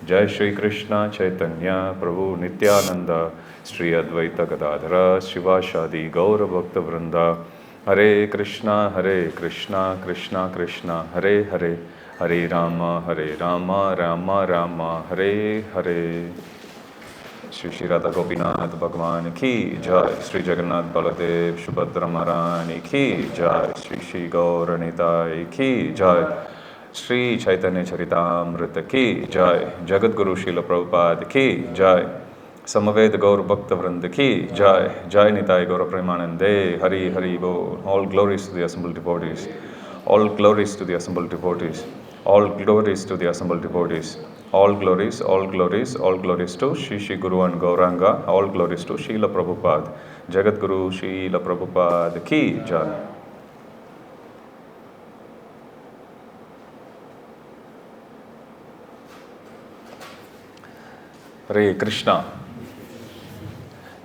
Jai Shri Krishna Chaitanya Prabhu Nityananda Shri Advaita Gadadhara Shivashadi Gaura Bhakta Vrinda Hare Krishna Krishna Krishna Hare Hare Hare Rama Rama Rama Hare Hare. Shri Shri Radha Gopinath Bhagwan Ki Jai, Shri Jagannath Baladev Subhadra Maharani Ki Jai, Shri Shri Gauranitai Ki Jai, Shri Caitanya Caritamrita Ki Jai, Jagat Guru Srila Prabhupada Ki Jai, Samaved Gaur Bhakta Vrinda Ki Jai, Jai Nitai Gaura Premanande, Hari Hari Bol. All glories to the assembled devotees. All glories to the assembled devotees. All glories to the assembled devotees. All glories to Shri Shri Guru and Gauranga. All glories to Srila Prabhupada. Jagat Guru Srila Prabhupada Ki Jai. Hare Krishna.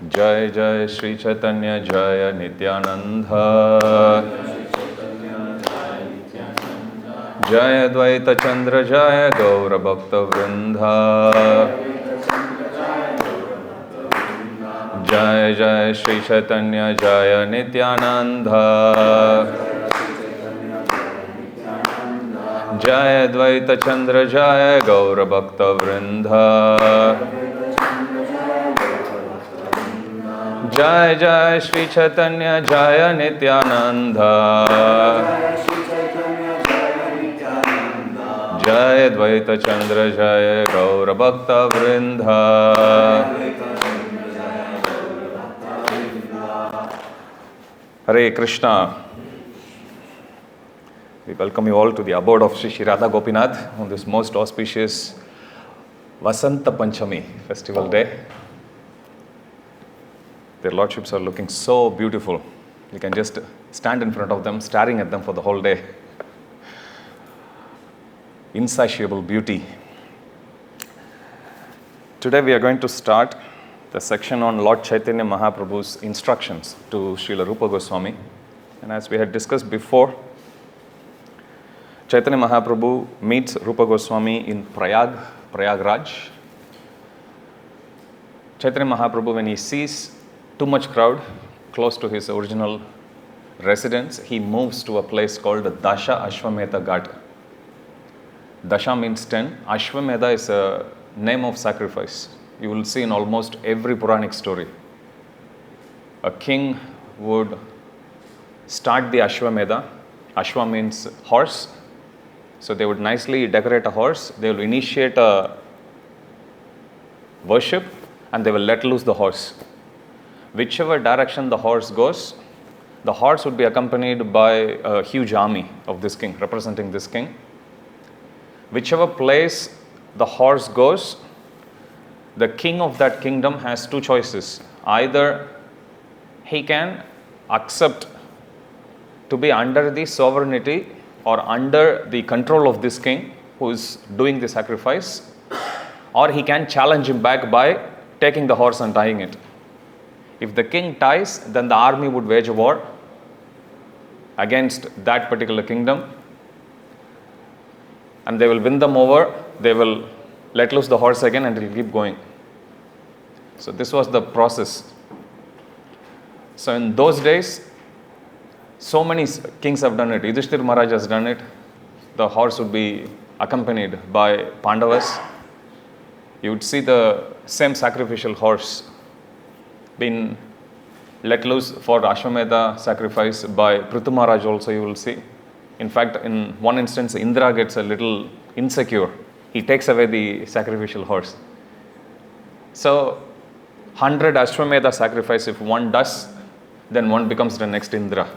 Jai Jai Shri Chaitanya Jaya Nityananda. Jaya Dvaita Chandra Jaya Gaura Bhakta Vrinda. Jaya Jaya Shri Chaitanya Jaya Nityananda. Jaya Dvaita Chandra Jaya Gaura Bhakta Vrinda. Jaya Jaya Shri Chaitanya Jaya Nityananda. Jaya Dvaita Chandra Jaya Gaura Bhakta Vrinda. Hare Krishna. We welcome you all to the abode of Shri Shri Radha Gopinath on this most auspicious Vasanta Panchami festival day. Their lordships are looking so beautiful. You can just stand in front of them, staring at them for the whole day. Insatiable beauty. Today we are going to start the section on Lord Chaitanya Mahaprabhu's instructions to Srila Rupa Gosvami. And as we had discussed before, Chaitanya Mahaprabhu meets Rupa Goswami in Prayagraj. Chaitanya Mahaprabhu, when he sees too much crowd close to his original residence, he moves to a place called Dasha Ashwamedha Ghat. Dasha means 10. Ashwamedha is a name of sacrifice. You will see in almost every Puranic story. A king would start the Ashwamedha. Ashwa means horse. So they would nicely decorate a horse. They will initiate a worship and they will let loose the horse. Whichever direction the horse goes, the horse would be accompanied by a huge army of this king, representing this king. Whichever place the horse goes, the king of that kingdom has two choices. Either he can accept to be under the sovereignty or under the control of this king who is doing the sacrifice, or he can challenge him back by taking the horse and tying it. If the king ties, then the army would wage a war against that particular kingdom, and they will win them over. They will let loose the horse again and it will keep going. So this was the process. So in those days, so many kings have done it. Yudhishthir Maharaj has done it. The horse would be accompanied by Pandavas. You would see the same sacrificial horse being let loose for Ashwamedha sacrifice by Prithu Maharaj also, you will see. In fact, in one instance, Indra gets a little insecure. He takes away the sacrificial horse. So, 100 Ashwamedha sacrifice, if one does, then one becomes the next Indra.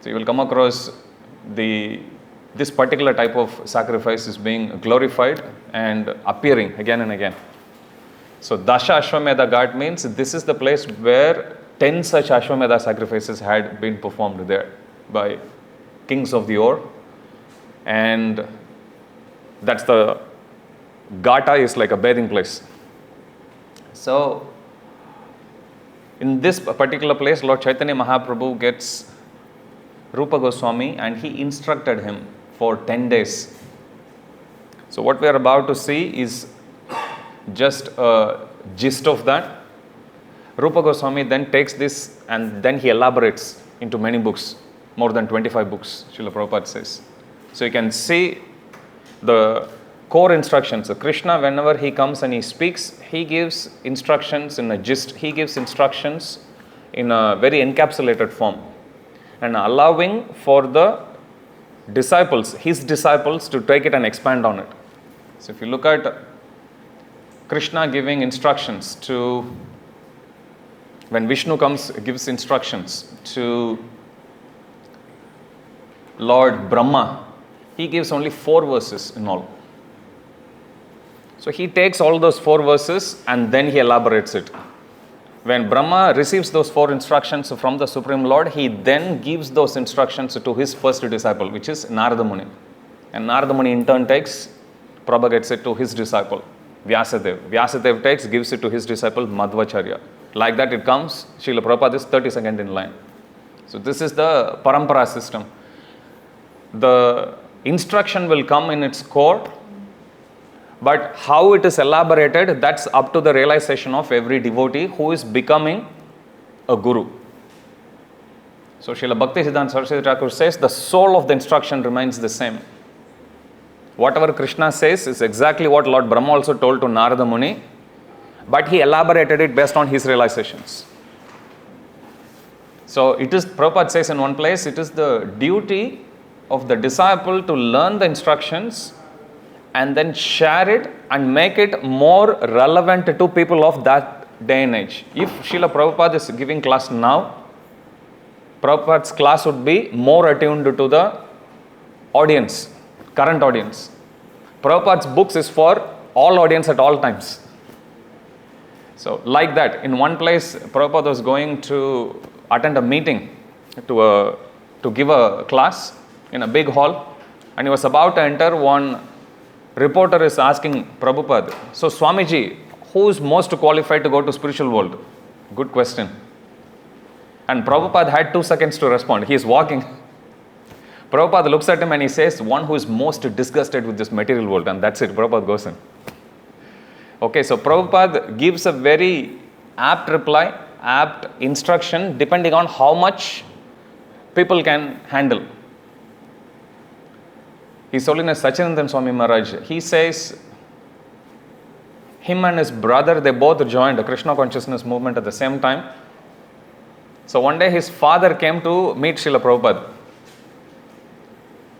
So, you will come across this particular type of sacrifice is being glorified and appearing again and again. So, Dasha Ashwamedha Ghat means this is the place where 10 such Ashwamedha sacrifices had been performed there by kings of the Or, and that's the Gata is like a bathing place. So, in this particular place, Lord Chaitanya Mahaprabhu gets Rupa Goswami and he instructed him for 10 days. So, what we are about to see is just a gist of that. Rupa Goswami then takes this and then he elaborates into many books, more than 25 books, Srila Prabhupada says. So you can see the core instructions. So Krishna, whenever he comes and he speaks, he gives instructions in a gist, he gives instructions in a very encapsulated form and allowing for the disciples, his disciples, to take it and expand on it. So if you look at Krishna giving instructions to, when Vishnu comes, gives instructions to Lord Brahma, he gives only 4 verses in all. So he takes all those 4 verses and then he elaborates it. When Brahma receives those 4 instructions from the Supreme Lord, he then gives those instructions to his first disciple, which is Narada Muni. And Narada Muni in turn propagates it to his disciple, Vyasadeva. Vyasadeva gives it to his disciple, Madhvacharya. Like that it comes, Srila Prabhupada is 32nd in line. So this is the parampara system. The instruction will come in its core, but how it is elaborated, that's up to the realization of every devotee who is becoming a guru. So Srila Bhaktisiddhanta Saraswati Thakur says the soul of the instruction remains the same. Whatever Krishna says is exactly what Lord Brahma also told to Narada Muni, but he elaborated it based on his realizations. So it is, Prabhupada says in one place, it is the duty of the disciple to learn the instructions and then share it and make it more relevant to people of that day and age. If Srila Prabhupada is giving class now, Prabhupada's class would be more attuned to the audience, current audience. Prabhupada's books is for all audience at all times. So like that, in one place, Prabhupada was going to attend a meeting to give a class in a big hall, and he was about to enter. One reporter is asking Prabhupada, so Swamiji, who is most qualified to go to spiritual world? Good question. And Prabhupada had 2 seconds to respond. He is walking. Prabhupada looks at him and he says, one who is most disgusted with this material world, and that's it. Prabhupada goes in. Okay, so Prabhupada gives a very apt reply, apt instruction, depending on how much people can handle. His Holiness Sachinandan Swami Maharaj, he says, him and his brother, they both joined the Krishna consciousness movement at the same time. So one day his father came to meet Srila Prabhupada.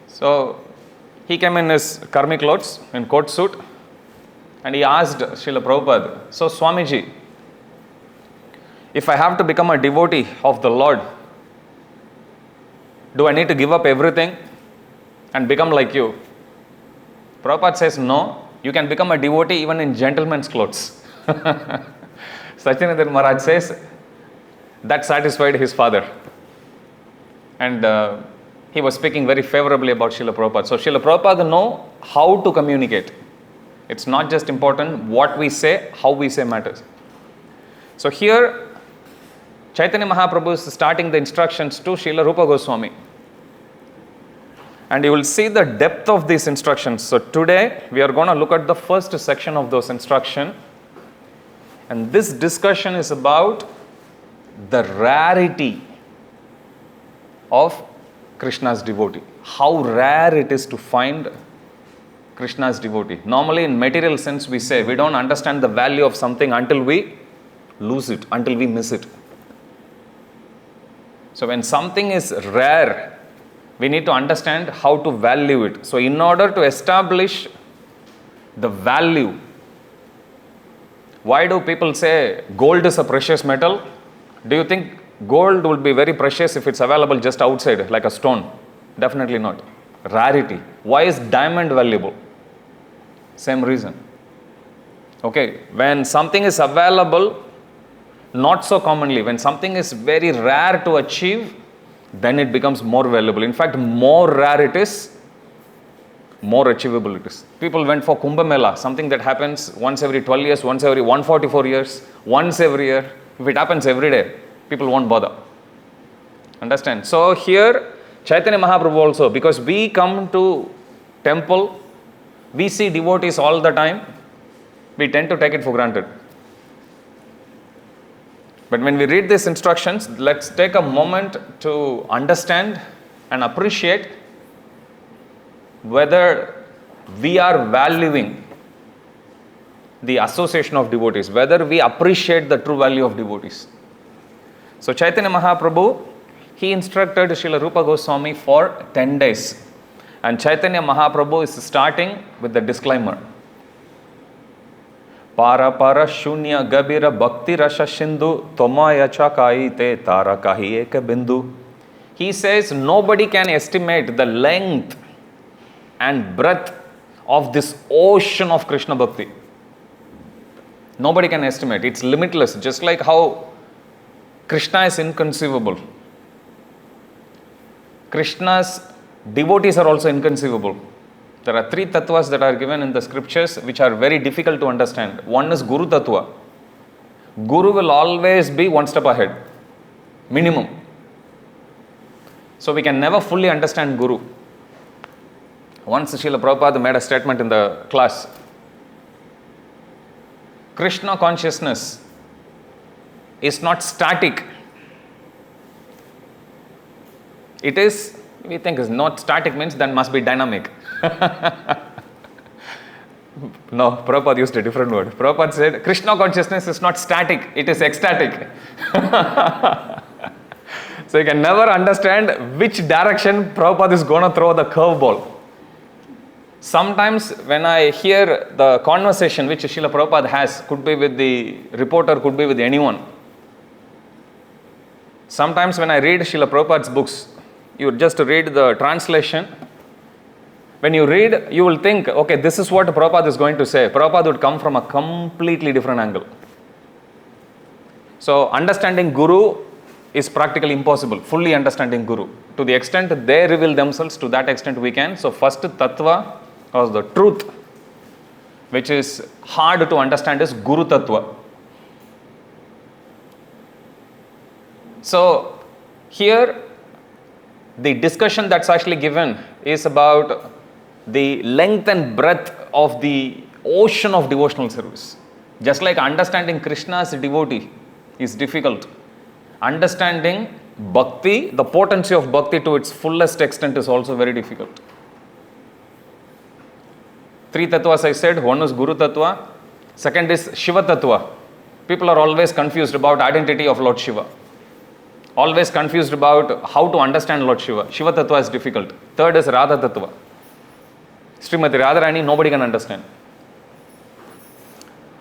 So he came in his karmi clothes, in coat suit, and he asked Srila Prabhupada, so Swamiji, if I have to become a devotee of the Lord, do I need to give up everything and become like you? Prabhupada says, no, you can become a devotee even in gentleman's clothes. Sachinandan Maharaj says, that satisfied his father. And he was speaking very favorably about Srila Prabhupada. So Srila Prabhupada know how to communicate. It's not just important what we say, how we say matters. So here, Chaitanya Mahaprabhu is starting the instructions to Srila Rupa Goswami. And you will see the depth of these instructions. So today, we are going to look at the first section of those instructions. And this discussion is about the rarity of Krishna's devotee. How rare it is to find Krishna's devotee. Normally in material sense we say we don't understand the value of something until we lose it, until we miss it. So when something is rare, we need to understand how to value it. So in order to establish the value, why do people say gold is a precious metal? Do you think gold will be very precious if it's available just outside like a stone? Definitely not. Rarity. Why is diamond valuable? Same reason. Okay, when something is available, not so commonly, when something is very rare to achieve, then it becomes more valuable. In fact, more rare it is, more achievable it is. People went for Kumbh Mela, something that happens once every 12 years, once every 144 years, once every year. If it happens every day, people won't bother. Understand? So here, Chaitanya Mahaprabhu also, because we come to temple, we see devotees all the time. We tend to take it for granted. But when we read these instructions, let's take a moment to understand and appreciate whether we are valuing the association of devotees, whether we appreciate the true value of devotees. So Chaitanya Mahaprabhu, he instructed Srila Rupa Goswami for 10 days. And Chaitanya Mahaprabhu is starting with the disclaimer. Para para shunya gabira bhakti rasha shindu tomaya chakaite tara kahi eka bindu. He says nobody can estimate the length and breadth of this ocean of Krishna Bhakti. Nobody can estimate. It's limitless. Just like how Krishna is inconceivable. Krishna's devotees are also inconceivable. There are 3 tattvas that are given in the scriptures which are very difficult to understand. One is Guru Tattva. Guru will always be one step ahead. Minimum. So we can never fully understand Guru. Once Srila Prabhupada made a statement in the class. Krishna consciousness is not static. It is, we think is not static means that must be dynamic. No, Prabhupada used a different word. Prabhupada said, Krishna consciousness is not static, it is ecstatic. So you can never understand which direction Prabhupada is going to throw the curveball. Sometimes when I hear the conversation which Srila Prabhupada has, could be with the reporter, could be with anyone. Sometimes when I read Srila Prabhupada's books, you just read the translation. When you read, you will think, okay, this is what Prabhupada is going to say. Prabhupada would come from a completely different angle. So understanding Guru is practically impossible. Fully understanding Guru. To the extent they reveal themselves, to that extent we can. So first tattva, or the truth, which is hard to understand, is Guru Tattva. So here, the discussion that's actually given is about the length and breadth of the ocean of devotional service. Just like understanding Krishna as a devotee is difficult, understanding bhakti, the potency of bhakti to its fullest extent, is also very difficult. 3 tattvas I said, one is Guru Tattva, second is Shiva Tattva. People are always confused about identity of Lord Shiva. Always confused about how to understand Lord Shiva. Shiva Tattva is difficult. Third is Radha Tattva. Srimati Radharani, nobody can understand.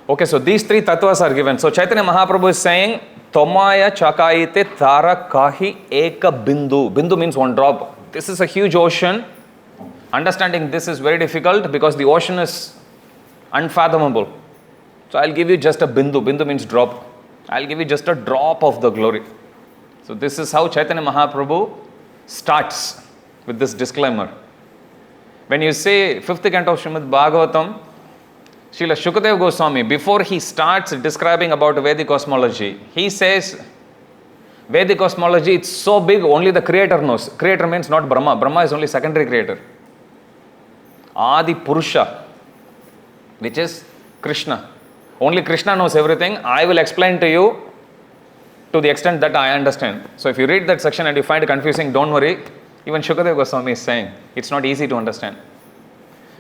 Okay, so these 3 tattvas are given. So Chaitanya Mahaprabhu is saying, Tomaya chakaite tara kahi eka bindu. Bindu means one drop. This is a huge ocean. Understanding this is very difficult because the ocean is unfathomable. So I'll give you just a bindu. Bindu means drop. I'll give you just a drop of the glory. So this is how Chaitanya Mahaprabhu starts with this disclaimer. When you say 5th canto of Srimad Bhagavatam, Srila Shukadeva Goswami, before he starts describing about Vedic cosmology, he says, Vedic cosmology, it's so big, only the creator knows. Creator means not Brahma. Brahma is only secondary creator. Adi Purusha, which is Krishna. Only Krishna knows everything. I will explain to you to the extent that I understand. So if you read that section and you find it confusing, don't worry. Even Shukadeva Goswami is saying, it's not easy to understand.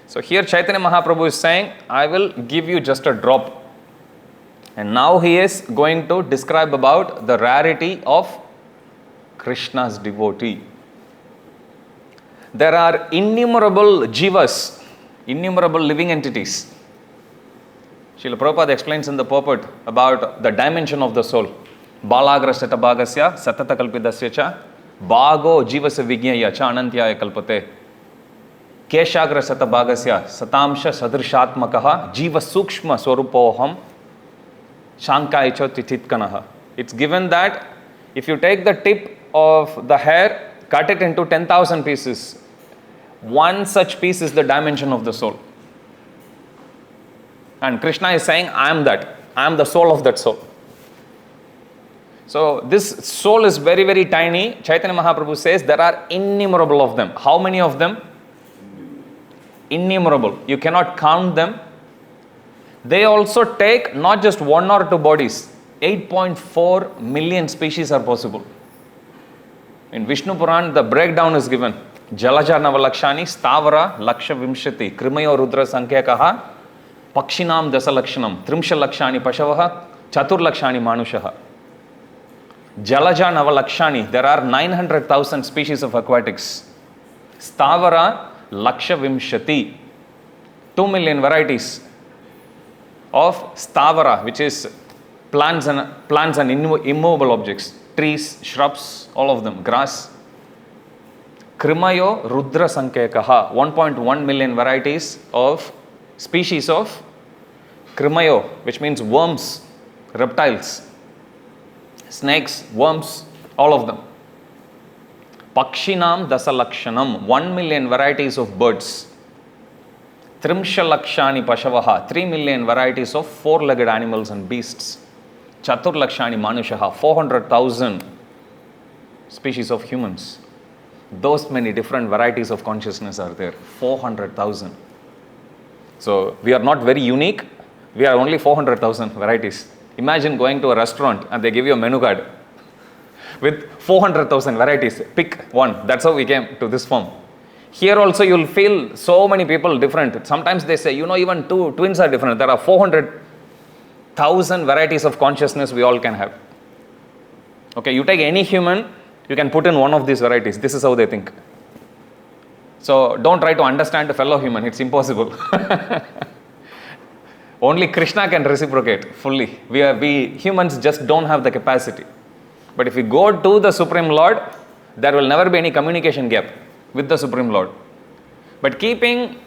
So here Chaitanya Mahaprabhu is saying, I will give you just a drop. And now he is going to describe about the rarity of Krishna's devotee. There are innumerable jivas, innumerable living entities. Srila Prabhupada explains in the purport about the dimension of the soul. Balagra sata bhagasya satata kalpidasya cha bhago jivasya vigyaya cha anantyaya kalpate. Keshagra sata bhagasya satamsha sadrishatmakaha jiva sukshma swarupoham shankaicha tititkanaha. It's given that if you take the tip of the hair, cut it into 10,000 pieces, one such piece is the dimension of the soul. And Krishna is saying, I am that. I am the soul of that soul. So this soul is very, very tiny. Chaitanya Mahaprabhu says there are innumerable of them. How many of them? Innumerable. You cannot count them. They also take not just 1 or 2 bodies, 8.4 million species are possible. In Vishnu Puran, the breakdown is given. Jalaja Navalakshani, Stavara, Laksha Vimshati, Krimayo Rudra Sankhekaha, Pakshinam Dasalakshanam, Trimsha Lakshani Pashavaha, Chatur Lakshani Manushaha. Jalaja Navalakshani, there are 900,000 species of aquatics. Stavara, Laksha Vimshati, 2 million varieties of Stavara, which is plants and immovable objects, trees, shrubs, all of them, grass. Krimayo Rudra Sankhekaha, 1.1 million varieties of species of Krimayo, which means worms, reptiles, snakes, worms, all of them. Pakshinam Dasalakshanam, 1 million varieties of birds. Trimsha Lakshani Pashavaha, 3 million varieties of 4-legged animals and beasts. Chatur Lakshani Manushaha, 400,000 species of humans. Those many different varieties of consciousness are there, 400,000. So we are not very unique, we are only 400,000 varieties. Imagine going to a restaurant and they give you a menu card with 400,000 varieties, pick one. That's how we came to this form. Here also you will feel so many people different. Sometimes they say, even two twins are different. There are 400,000 varieties of consciousness we all can have. Okay, you take any human, you can put in one of these varieties. This is how they think. So don't try to understand a fellow human. It's impossible. Only Krishna can reciprocate fully. We humans just don't have the capacity. But if we go to the Supreme Lord, there will never be any communication gap with the Supreme Lord. But keeping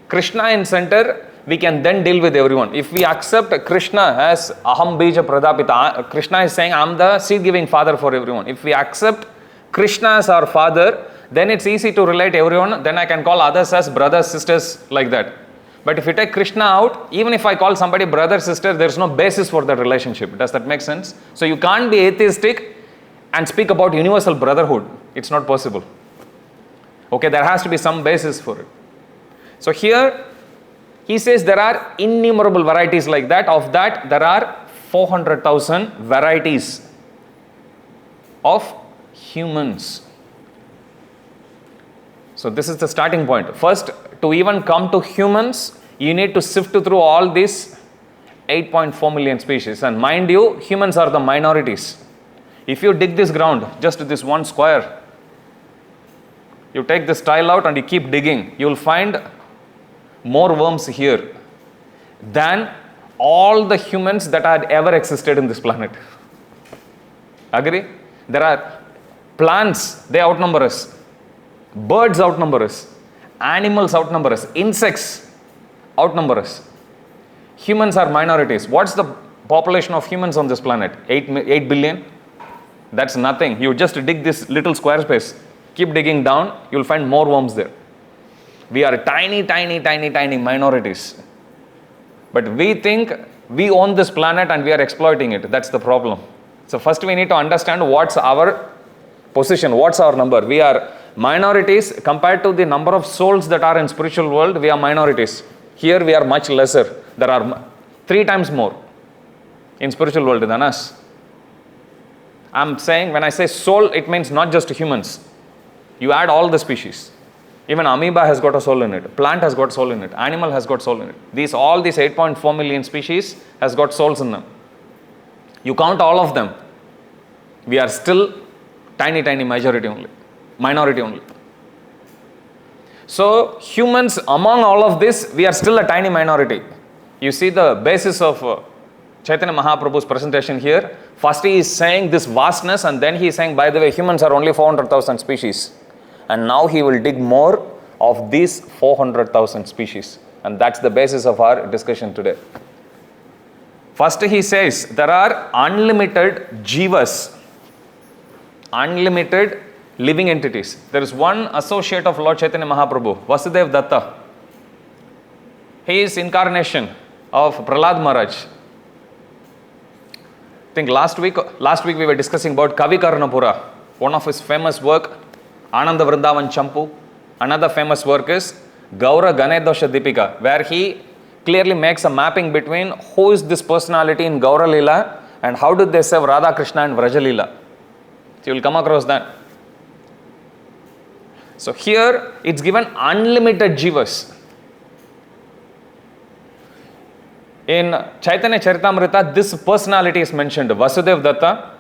Krishna in center, we can then deal with everyone. If we accept Krishna as Aham Bija Pradapita, Krishna is saying, I'm the seed-giving father for everyone. If we accept Krishna as our father, then it's easy to relate everyone. Then I can call others as brothers, sisters, like that. But if you take Krishna out, even if I call somebody brother, sister, there's no basis for that relationship. Does that make sense? So you can't be atheistic and speak about universal brotherhood. It's not possible. Okay, there has to be some basis for it. So here, he says there are innumerable varieties like that. Of that, there are 400,000 varieties of humans. So this is the starting point. First, to even come to humans, you need to sift through all these 8.4 million species. And mind you, humans are the minorities. If you dig this ground, just this one square, you take this tile out and you keep digging, you will find more worms here than all the humans that had ever existed in this planet. Agree? There are plants, they outnumber us. Birds outnumber us. Animals outnumber us. Insects outnumber us. Humans are minorities. What's the population of humans on this planet? 8 billion? That's nothing. You just dig this little square space. Keep digging down, you'll find more worms there. We are tiny minorities. But we think we own this planet and we are exploiting it. That's the problem. So first we need to understand what's our position, what's our number. We are minorities compared to the number of souls that are in spiritual world. We are minorities. Here we are much lesser. There are 3 times more in spiritual world than us. I'm saying when I say soul, it means not just humans. You add all the species. Even amoeba has got a soul in it. Plant has got soul in it. Animal has got soul in it. All these 8.4 million species has got souls in them. You count all of them. We are still tiny minority only. So humans, among all of this, we are still a tiny minority. You see the basis of Chaitanya Mahaprabhu's presentation here. First he is saying this vastness, and then he is saying, by the way, humans are only 400,000 species. And now he will dig more of these 400,000 species. And that's the basis of our discussion today. First he says, there are unlimited jivas, unlimited living entities. There is one associate of Lord Chaitanya Mahaprabhu, Vasudev Datta. He is incarnation of Prahlad Maharaj. I think last week we were discussing about Kavi Karnapura, one of his famous work, Ananda Vrindavan Champu. Another famous work is Gaura Ganedosha Deepika, where he clearly makes a mapping between who is this personality in Gaura Leela and how did they serve Radha Krishna and Vraja Leela. So you will come across that. So here it's given unlimited jivas. In Caitanya Caritamrita, this personality is mentioned, Vasudev Datta.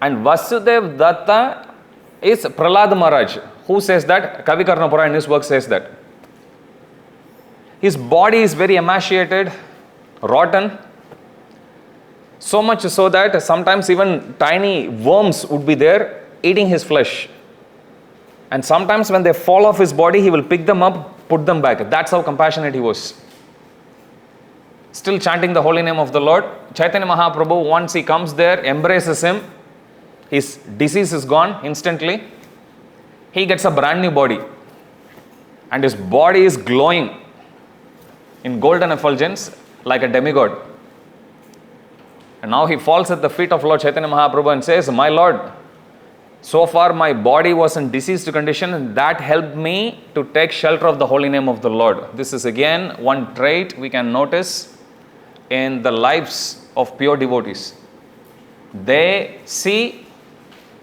And Vasudev Datta is Prahlad Maharaj. Who says that? Kavi Karnapura in his work says that. His body is very emaciated, rotten. So much so that sometimes even tiny worms would be there eating his flesh. And sometimes when they fall off his body, he will pick them up, put them back. That's how compassionate he was. Still chanting the holy name of the Lord. Chaitanya Mahaprabhu, once he comes there, embraces him. His disease is gone instantly. He gets a brand new body. And his body is glowing in golden effulgence like a demigod. And now he falls at the feet of Lord Chaitanya Mahaprabhu and says, my Lord, so far my body was in diseased condition and that helped me to take shelter of the holy name of the Lord. This is again one trait we can notice in the lives of pure devotees. They see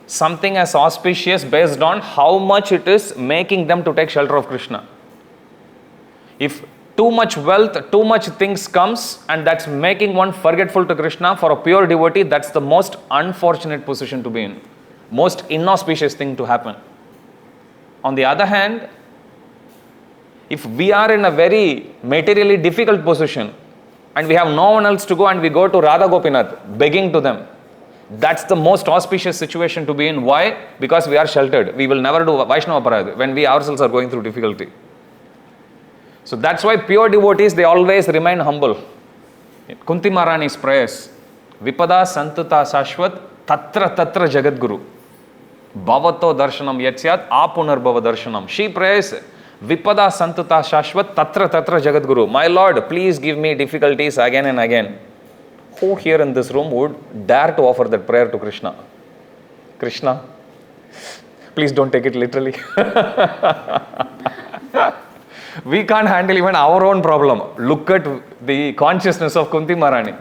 something as auspicious based on how much it is making them to take shelter of Krishna. If too much wealth, too much things comes and that's making one forgetful to Krishna, for a pure devotee, that's the most unfortunate position to be in. Most inauspicious thing to happen. On the other hand, if we are in a very materially difficult position and we have no one else to go and we go to Radha Gopinath begging to them, that's the most auspicious situation to be in. Why? Because we are sheltered. We will never do Vaishnava Parad when we ourselves are going through difficulty. So that's why pure devotees, they always remain humble. Kunti Maharani's prayers, Vipada Santuta Sashvat Tatra Tatra Jagadguru Bhavato Darshanam Yatsyat Apunarbhava Darshanam. She prays, Vipada Santuta Shashvat Tatra Tatra Jagadguru. My Lord, please give me difficulties again and again. Who here in this room would dare to offer that prayer to Krishna? Krishna, please don't take it literally. We can't handle even our own problem. Look at the consciousness of Kunti Maharani.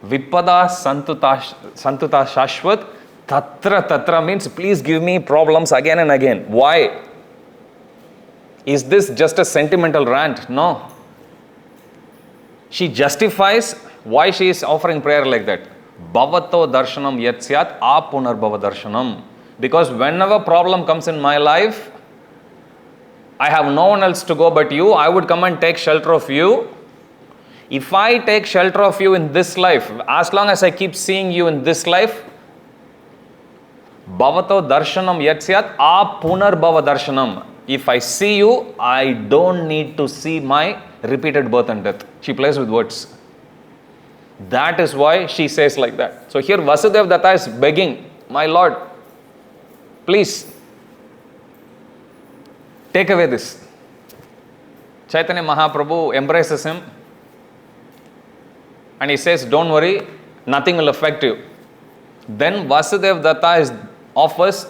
Vipada Santuta Shashvat Tatra Tatra means please give me problems again and again. Why? Is this just a sentimental rant? No. She justifies why she is offering prayer like that. Bhavato darshanam yatsyat apunarbhava darshanam. Because whenever problem comes in my life, I have no one else to go but you. I would come and take shelter of you. If I take shelter of you in this life, as long as I keep seeing you in this life, Bhavato darshanam yatsyat apunarbhava darshanam. If I see you, I don't need to see my repeated birth and death. She plays with words. That is why she says like that. So here Vasudev Datta is begging, my Lord, please take away this. Chaitanya Mahaprabhu embraces him and he says, don't worry, nothing will affect you. Then Vasudev Datta offers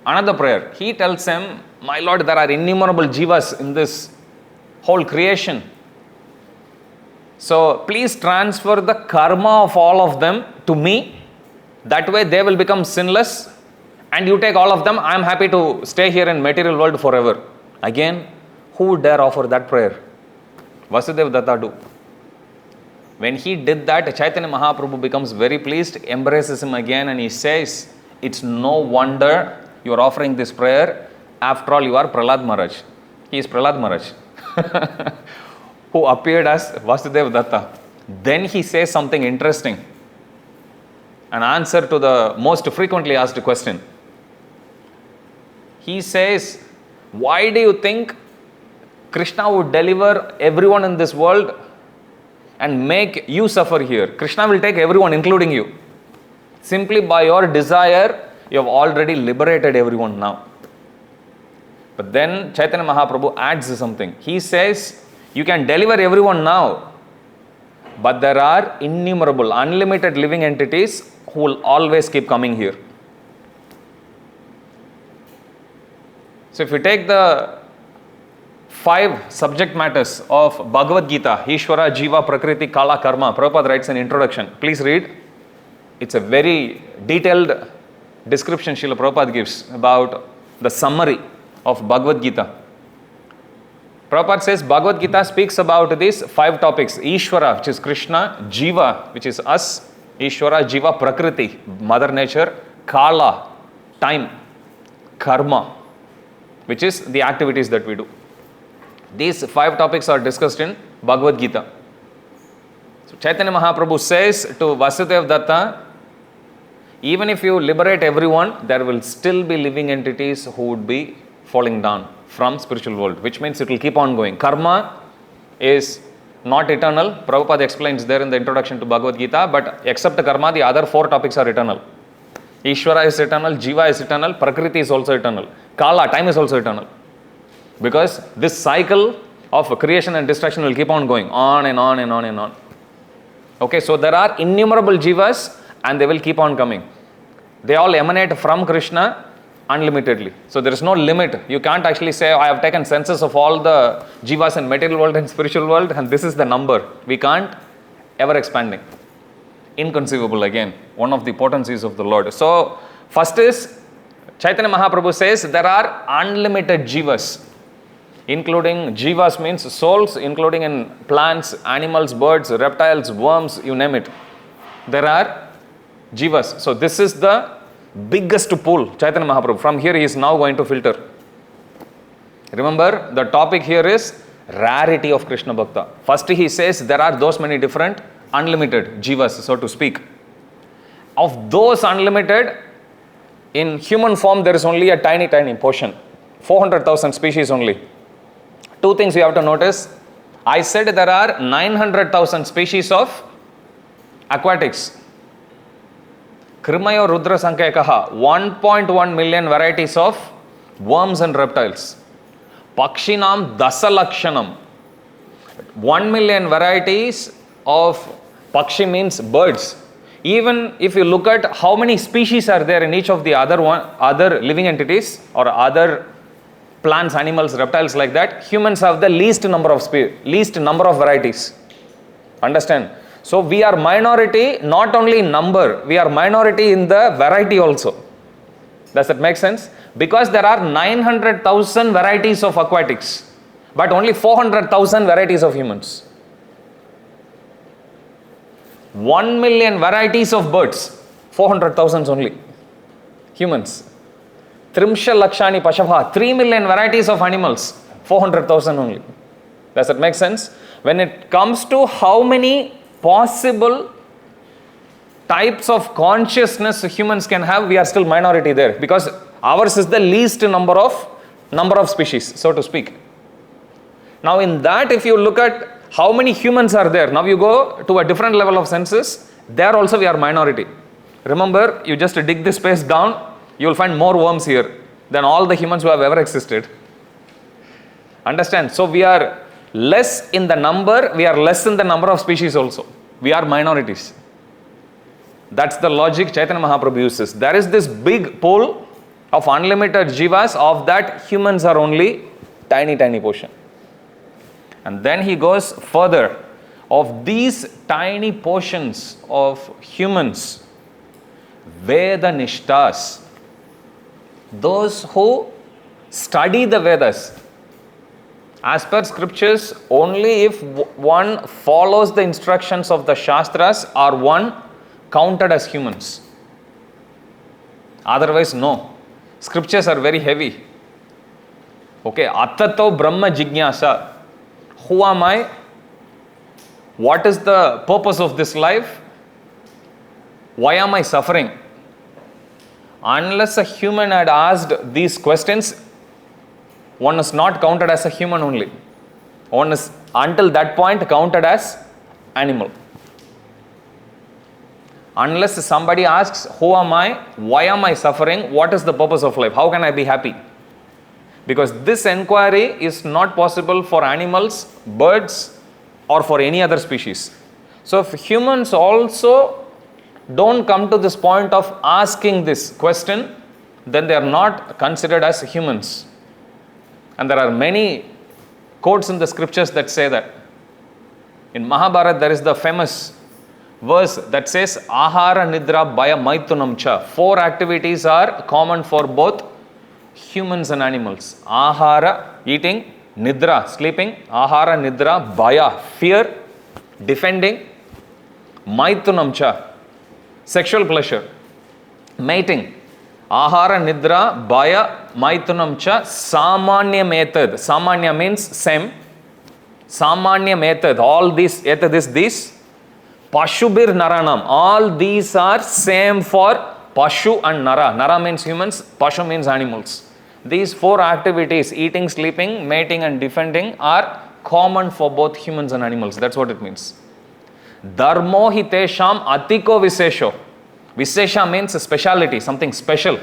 another prayer. He tells him, my Lord, there are innumerable jivas in this whole creation. So please transfer the karma of all of them to me. That way they will become sinless and you take all of them. I am happy to stay here in material world forever. Again, who would dare offer that prayer? Vasudev Datta do. When he did that, Chaitanya Mahaprabhu becomes very pleased, embraces him again and he says, it's no wonder you are offering this prayer. After all, you are Prahlad Maharaj. He is Prahlad Maharaj who appeared as Vasudev Datta. Then he says something interesting. An answer to the most frequently asked question. He says, why do you think Krishna would deliver everyone in this world and make you suffer here? Krishna will take everyone, including you. Simply by your desire, you have already liberated everyone now. But then Chaitanya Mahaprabhu adds something. He says, you can deliver everyone now, but there are innumerable, unlimited living entities who will always keep coming here. So if you take the 5 subject matters of Bhagavad Gita, Ishvara, Jiva, Prakriti, Kala, Karma. Prabhupada writes an introduction. Please read. It's a very detailed description Srila Prabhupada gives about the summary of Bhagavad Gita. Prabhupada says Bhagavad Gita speaks about these 5 topics. Ishvara, which is Krishna, Jiva, which is us, Ishvara, Jiva, Prakriti, Mother Nature, Kala, time, Karma, which is the activities that we do. These 5 topics are discussed in Bhagavad Gita. So Chaitanya Mahaprabhu says to Vasudeva Datta, even if you liberate everyone, there will still be living entities who would be falling down from spiritual world, which means it will keep on going. Karma is not eternal. Prabhupada explains there in the introduction to Bhagavad Gita, but except karma, the other 4 topics are eternal. Ishvara is eternal, Jiva is eternal, Prakriti is also eternal. Kala, time is also eternal. Because this cycle of creation and destruction will keep on going on and on and on and on. Okay, so there are innumerable jivas and they will keep on coming. They all emanate from Krishna unlimitedly. So there is no limit. You can't actually say, I have taken census of all the jivas in material world and spiritual world and this is the number. We can't, ever expanding. Inconceivable again. One of the potencies of the Lord. So first is, Chaitanya Mahaprabhu says there are unlimited jivas. Including jivas means souls, including in plants, animals, birds, reptiles, worms, you name it. There are jivas. So this is the biggest pool, Chaitanya Mahaprabhu. From here he is now going to filter. Remember, the topic here is rarity of Krishna Bhakta. First he says there are those many different unlimited jivas, so to speak. Of those unlimited, in human form there is only a tiny portion. 400,000 species only. 2 things you have to notice. I said there are 900,000 species of aquatics. Krimayo Rudra Sankhekaha, 1.1 million varieties of worms and reptiles. Pakshinam Dasalakshanam, 1 million varieties of Pakshi means birds. Even if you look at how many species are there in each of the other living entities or other plants, animals, reptiles like that, humans have the least number of varieties. Understand? So we are minority not only in number, we are minority in the variety also. Does that make sense? Because there are 900,000 varieties of aquatics, but only 400,000 varieties of humans. 1 million varieties of birds, 400,000 only. Humans. Trimsha Lakshani Pashavha, 3 million varieties of animals, 400,000 only. Does that make sense? When it comes to how many possible types of consciousness humans can have, we are still minority there because ours is the least number of species, so to speak. Now in that, if you look at how many humans are there, now you go to a different level of senses, there also we are minority. Remember, you just dig this space down, you will find more worms here than all the humans who have ever existed. Understand? So we are less in the number, we are less in the number of species also. We are minorities. That's the logic Chaitanya Mahaprabhu uses. There is this big pool of unlimited jivas, of that humans are only tiny portion. And then he goes further. Of these tiny portions of humans, Veda Nishtas, those who study the Vedas, as per scriptures, only if one follows the instructions of the Shastras are one counted as humans. Otherwise, no. Scriptures are very heavy. Okay, Atato Brahma Jignasa. Who am I? What is the purpose of this life? Why am I suffering? Unless a human had asked these questions, one is not counted as a human only. One is until that point counted as animal. Unless somebody asks, who am I? Why am I suffering? What is the purpose of life? How can I be happy? Because this inquiry is not possible for animals, birds, or for any other species. So if humans also don't come to this point of asking this question, then they are not considered as humans. And there are many quotes in the scriptures that say that. In Mahabharata, there is the famous verse that says, Ahara, Nidra, Bhaya, Maitunam Cha. 4 activities are common for both humans and animals. Ahara, eating, Nidra, sleeping, Ahara, Nidra, Bhaya, fear, defending, Maitunam Cha, sexual pleasure, mating, Ahara, Nidra, Bhaya, Maitunam Cha, Samanya method. Samanya means same. Samanya method. All these, these. Pashubir Naranam. All these are same for Pashu and Nara. Nara means humans, Pashu means animals. These 4 activities, eating, sleeping, mating and defending, are common for both humans and animals. That's what it means. Dharmo hitesham atiko visesho. Visesha means speciality, something special.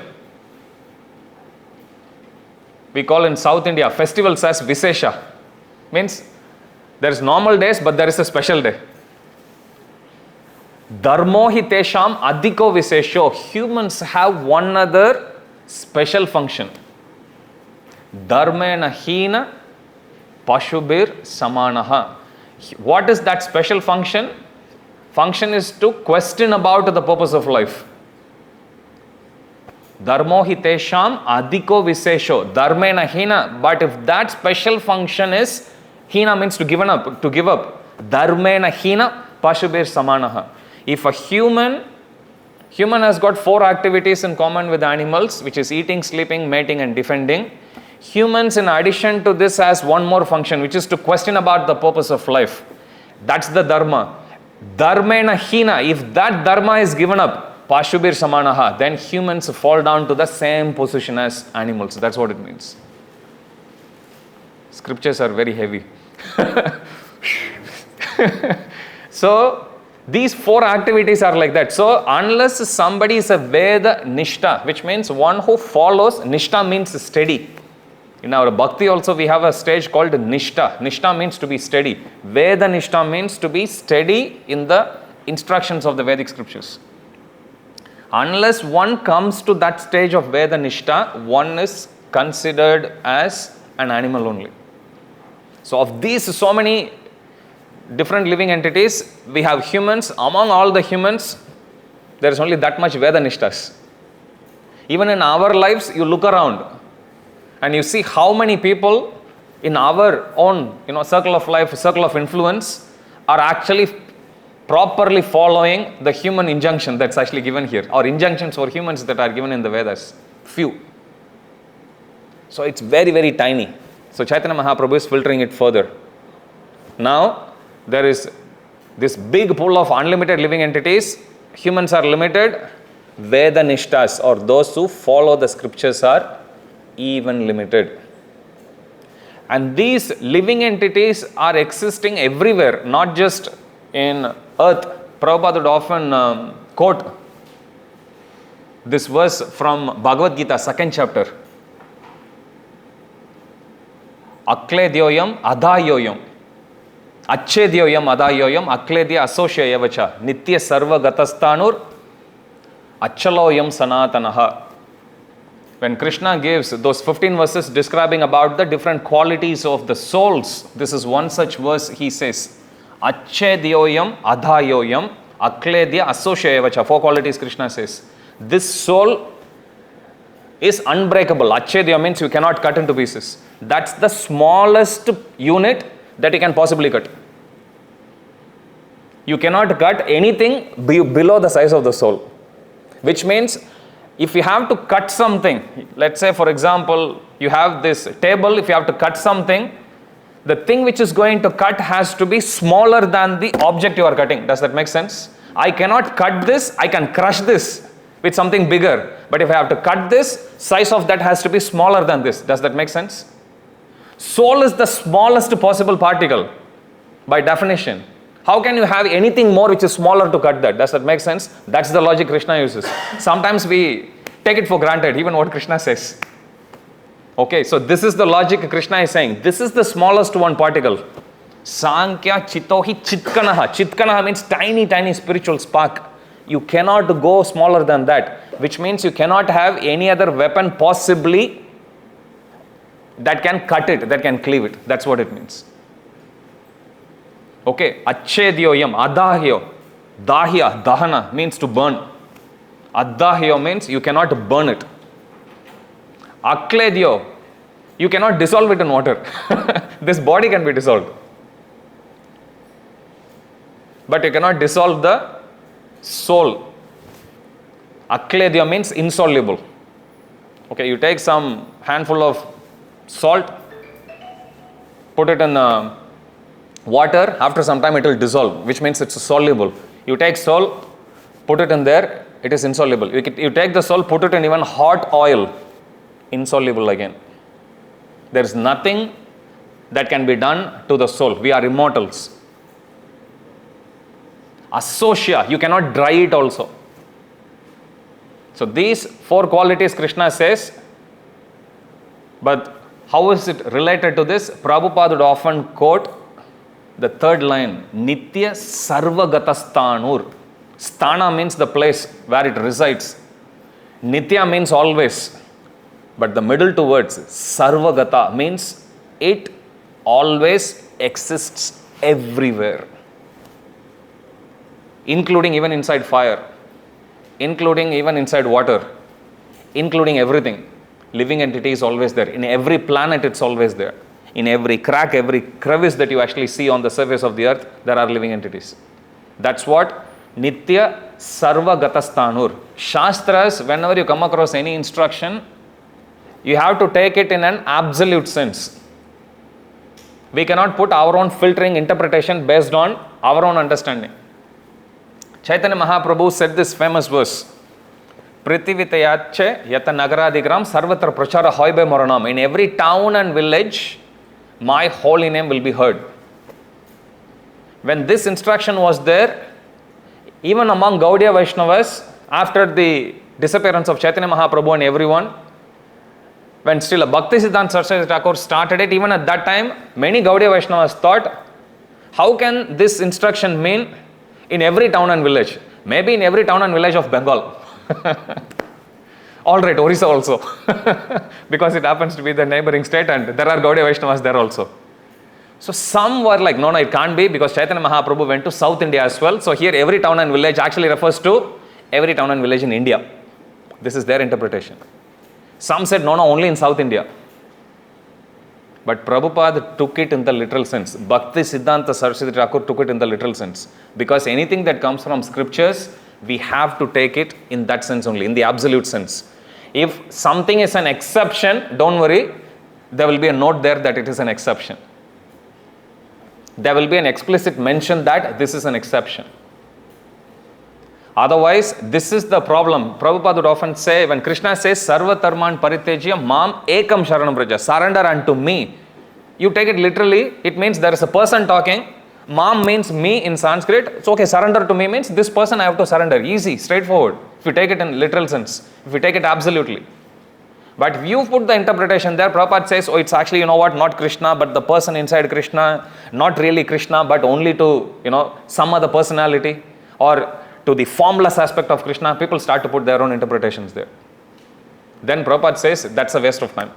We call in South India festivals as Visesha. Means there is normal days, but there is a special day. Dharmo hitesham adhiko visesho. Humans have one other special function. Dharmena hina pashubir samanaha. What is that special function? Function is to question about the purpose of life. Dharmo hitesham adhiko visesho. Dharmena hina. But if that special function is, hina means to give up. Dharmena hina pashubir samanaha. If a human has got 4 activities in common with animals, which is eating, sleeping, mating and defending. Humans, in addition to this, has one more function, which is to question about the purpose of life. That's the dharma. Dharmena hina. If that dharma is given up, pashubir samanaha, then humans fall down to the same position as animals. That's what it means. Scriptures are very heavy. So, these 4 activities are like that. So, unless somebody is a Veda Nishta, which means one who follows, Nishta means steady. In our Bhakti also we have a stage called Nishta. Nishta means to be steady. Veda Nishta means to be steady in the instructions of the Vedic scriptures. Unless one comes to that stage of Veda Nishta, one is considered as an animal only. So of these so many different living entities, we have humans. Among all the humans, there is only that much Veda Nishtas. Even in our lives, you look around and you see how many people in our own circle of life, circle of influence, are actually properly following the human injunction that's actually given here, or injunctions for humans that are given in the Vedas. Few. So it's very, very tiny. So Chaitanya Mahaprabhu is filtering it further. Now, there is this big pool of unlimited living entities. Humans are limited. Veda Nishtas, or those who follow the scriptures, are even limited. And these living entities are existing everywhere, not just in earth. Prabhupada would often quote this verse from Bhagavad Gita, 2nd chapter. Akledyoyam adhayoyam. Achedyoyam adhayoyam akledya asoshyayavacha. Nitya sarva gatastanur achaloyam sanatanaha. When Krishna gives those 15 verses describing about the different qualities of the souls, this is one such verse. He says, Achedyoyam adhayoyam akledya asoshyayavacha. 4 qualities Krishna says. This soul is unbreakable. Achedya means you cannot cut into pieces. That's the smallest unit that you can possibly cut. You cannot cut anything below the size of the soul. Which means, if you have to cut something, let's say for example, you have this table, if you have to cut something, the thing which is going to cut has to be smaller than the object you are cutting. Does that make sense? I cannot cut this, I can crush this with something bigger. But if I have to cut this, size of that has to be smaller than this. Does that make sense? Soul is the smallest possible particle by definition. How can you have anything more which is smaller to cut that? Does that make sense? That's the logic Krishna uses. Sometimes we take it for granted, even what Krishna says. Okay, so this is the logic Krishna is saying. This is the smallest one particle. Sankhya chitohi chitkanaha. Chitkanaha means tiny, tiny spiritual spark. You cannot go smaller than that, which means you cannot have any other weapon possibly that can cut it, that can cleave it. That's what it means. Okay, achedyoyam, adahyo, dahya, dahana means to burn. Adahyo means you cannot burn it. Akledyo, you cannot dissolve it in water. This body can be dissolved, but you cannot dissolve the soul. Akledyo means insoluble. Okay, you take some handful of salt, put it in water, after some time it will dissolve, which means it's soluble. You take salt, put it in there, it is insoluble. You take the salt, put it in even hot oil, insoluble again. There is nothing that can be done to the soul. We are immortals. Asosya, you cannot dry it also. So these 4 qualities Krishna says, but how is it related to this? Prabhupada would often quote the 3rd line, Nitya Sarvagatastanur. Sthana means the place where it resides. Nitya means always. But the middle 2 words, Sarvagata, means it always exists everywhere. Including even inside fire. Including even inside water. Including everything. Living entity is always there. In every planet it's always there. In every crack, every crevice that you actually see on the surface of the earth, there are living entities. That's what Nitya Sarvagatastanur. Shastras, whenever you come across any instruction, you have to take it in an absolute sense. We cannot put our own filtering interpretation based on our own understanding. Chaitanya Mahaprabhu said this famous verse, Prithivitayache yata nagaradigram sarvatra prachara hoibe moranam. In every town and village, my holy name will be heard. When this instruction was there, even among Gaudiya Vaishnavas, after the disappearance of Chaitanya Mahaprabhu and everyone, when still a Bhaktisiddhanta Saraswati Thakur started it, even at that time, many Gaudiya Vaishnavas thought, how can this instruction mean in every town and village? Maybe in every town and village of Bengal. All right, Orissa also. Because it happens to be the neighboring state and there are Gaudiya Vaishnavas there also. So some were like, no, it can't be because Chaitanya Mahaprabhu went to South India as well. So here every town and village actually refers to every town and village in India. This is their interpretation. Some said, no, only in South India. But Prabhupada took it in the literal sense. Bhaktisiddhanta Saraswati Thakur took it in the literal sense. Because anything that comes from scriptures, we have to take it in that sense only, in the absolute sense. If something is an exception, don't worry, there will be a note there that it is an exception. There will be an explicit mention that this is an exception. Otherwise, this is the problem. Prabhupada would often say, when Krishna says, Sarva Dharman Paritejya Mam Ekam Sharanam Braja, surrender unto me. You take it literally, it means there is a person talking. Mam means me in Sanskrit. So, okay, surrender to me means this person I have to surrender. Easy, straightforward. If you take it in literal sense, if you take it absolutely. But if you put the interpretation there, Prabhupada says, oh, it's actually, not Krishna, but the person inside Krishna, not really Krishna, but only to, some other personality, or to the formless aspect of Krishna. People start to put their own interpretations there. Then Prabhupada says, that's a waste of time.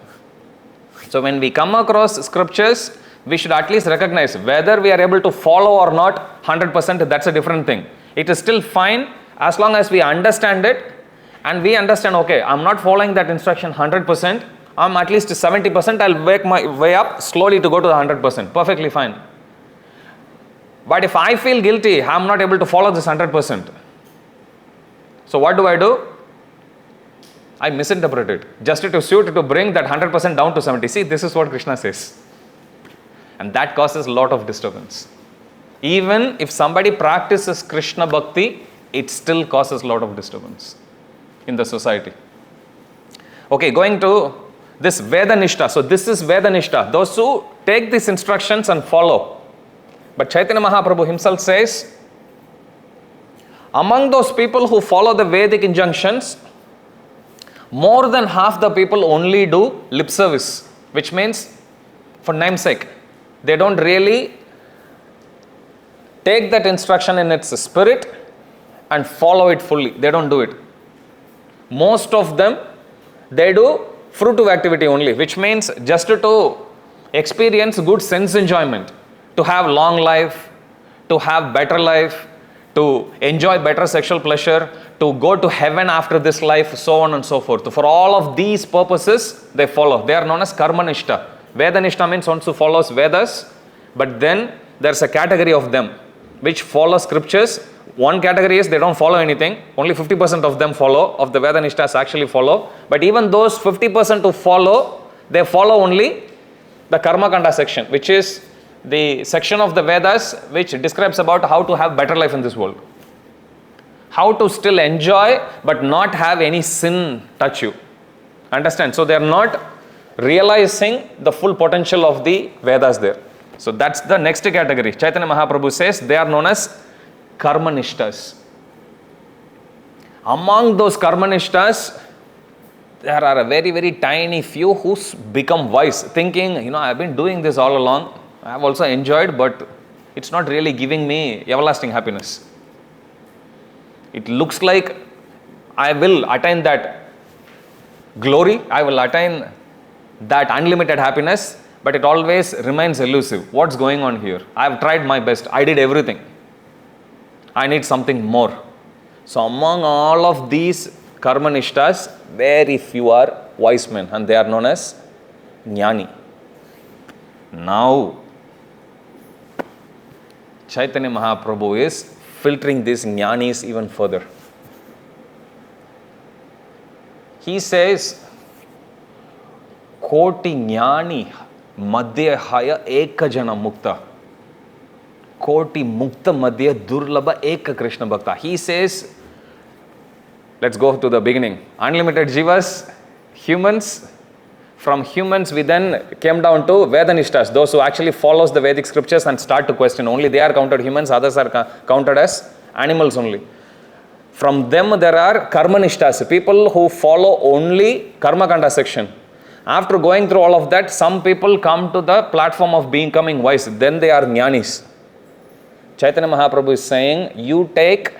So when we come across scriptures, we should at least recognize whether we are able to follow or not 100%, that's a different thing. It is still fine as long as we understand it and we understand, okay, I'm not following that instruction 100%, I'm at least 70%, I'll work my way up slowly to go to the 100%. Perfectly fine. But if I feel guilty, I'm not able to follow this 100%. So what do? I misinterpret it. Just to suit to bring that 100% down to 70. See, this is what Krishna says. And that causes a lot of disturbance. Even if somebody practices Krishna Bhakti, it still causes a lot of disturbance in the society. Okay, going to this Vedanishta. So this is Vedanishta. Those who take these instructions and follow. But Chaitanya Mahaprabhu himself says, among those people who follow the Vedic injunctions, more than half the people only do lip service, which means for namesake. They don't really take that instruction in its spirit and follow it fully. They don't do it. Most of them, they do fruitive activity only, which means just to experience good sense enjoyment, to have long life, to have better life, to enjoy better sexual pleasure, to go to heaven after this life, so on and so forth. For all of these purposes, they follow. They are known as karmanishta. Vedanishta means one who follows Vedas, but then there's a category of them which follow scriptures. One category is they don't follow anything. Only 50% of them follow, of the Vedanishtas actually follow. But even those 50% who follow, they follow only the Karma Kanda section, which is the section of the Vedas which describes about how to have better life in this world. How to still enjoy but not have any sin touch you. Understand? So they are not realizing the full potential of the Vedas there. So that's the next category. Chaitanya Mahaprabhu says they are known as Karmanishtas. Among those Karmanishtas, there are a very, very tiny few who become wise, thinking, I've been doing this all along. I have also enjoyed, but it's not really giving me everlasting happiness. It looks like I will attain that glory, I will attain that unlimited happiness, but it always remains elusive. What's going on here? I have tried my best. I did everything. I need something more. So among all of these Karmanishtas, very few are wise men, and they are known as Jnani. Now, Chaitanya Mahaprabhu is filtering these Jnanis even further. He says, Koti Jnani Madhya Haya Eka Jana Mukta. Koti Mukta Madhya Durlabha Eka Krishna Bhakta. He says, let's go to the beginning. Unlimited Jivas, humans. From humans, we then came down to Vedanishtas, those who actually follows the Vedic scriptures and start to question. Only they are counted humans, others are counted as animals only. From them, there are Karmanishtas, people who follow only Karma Kanda section. After going through all of that, some people come to the platform of becoming wise. Then they are Jnanis. Chaitanya Mahaprabhu is saying, you take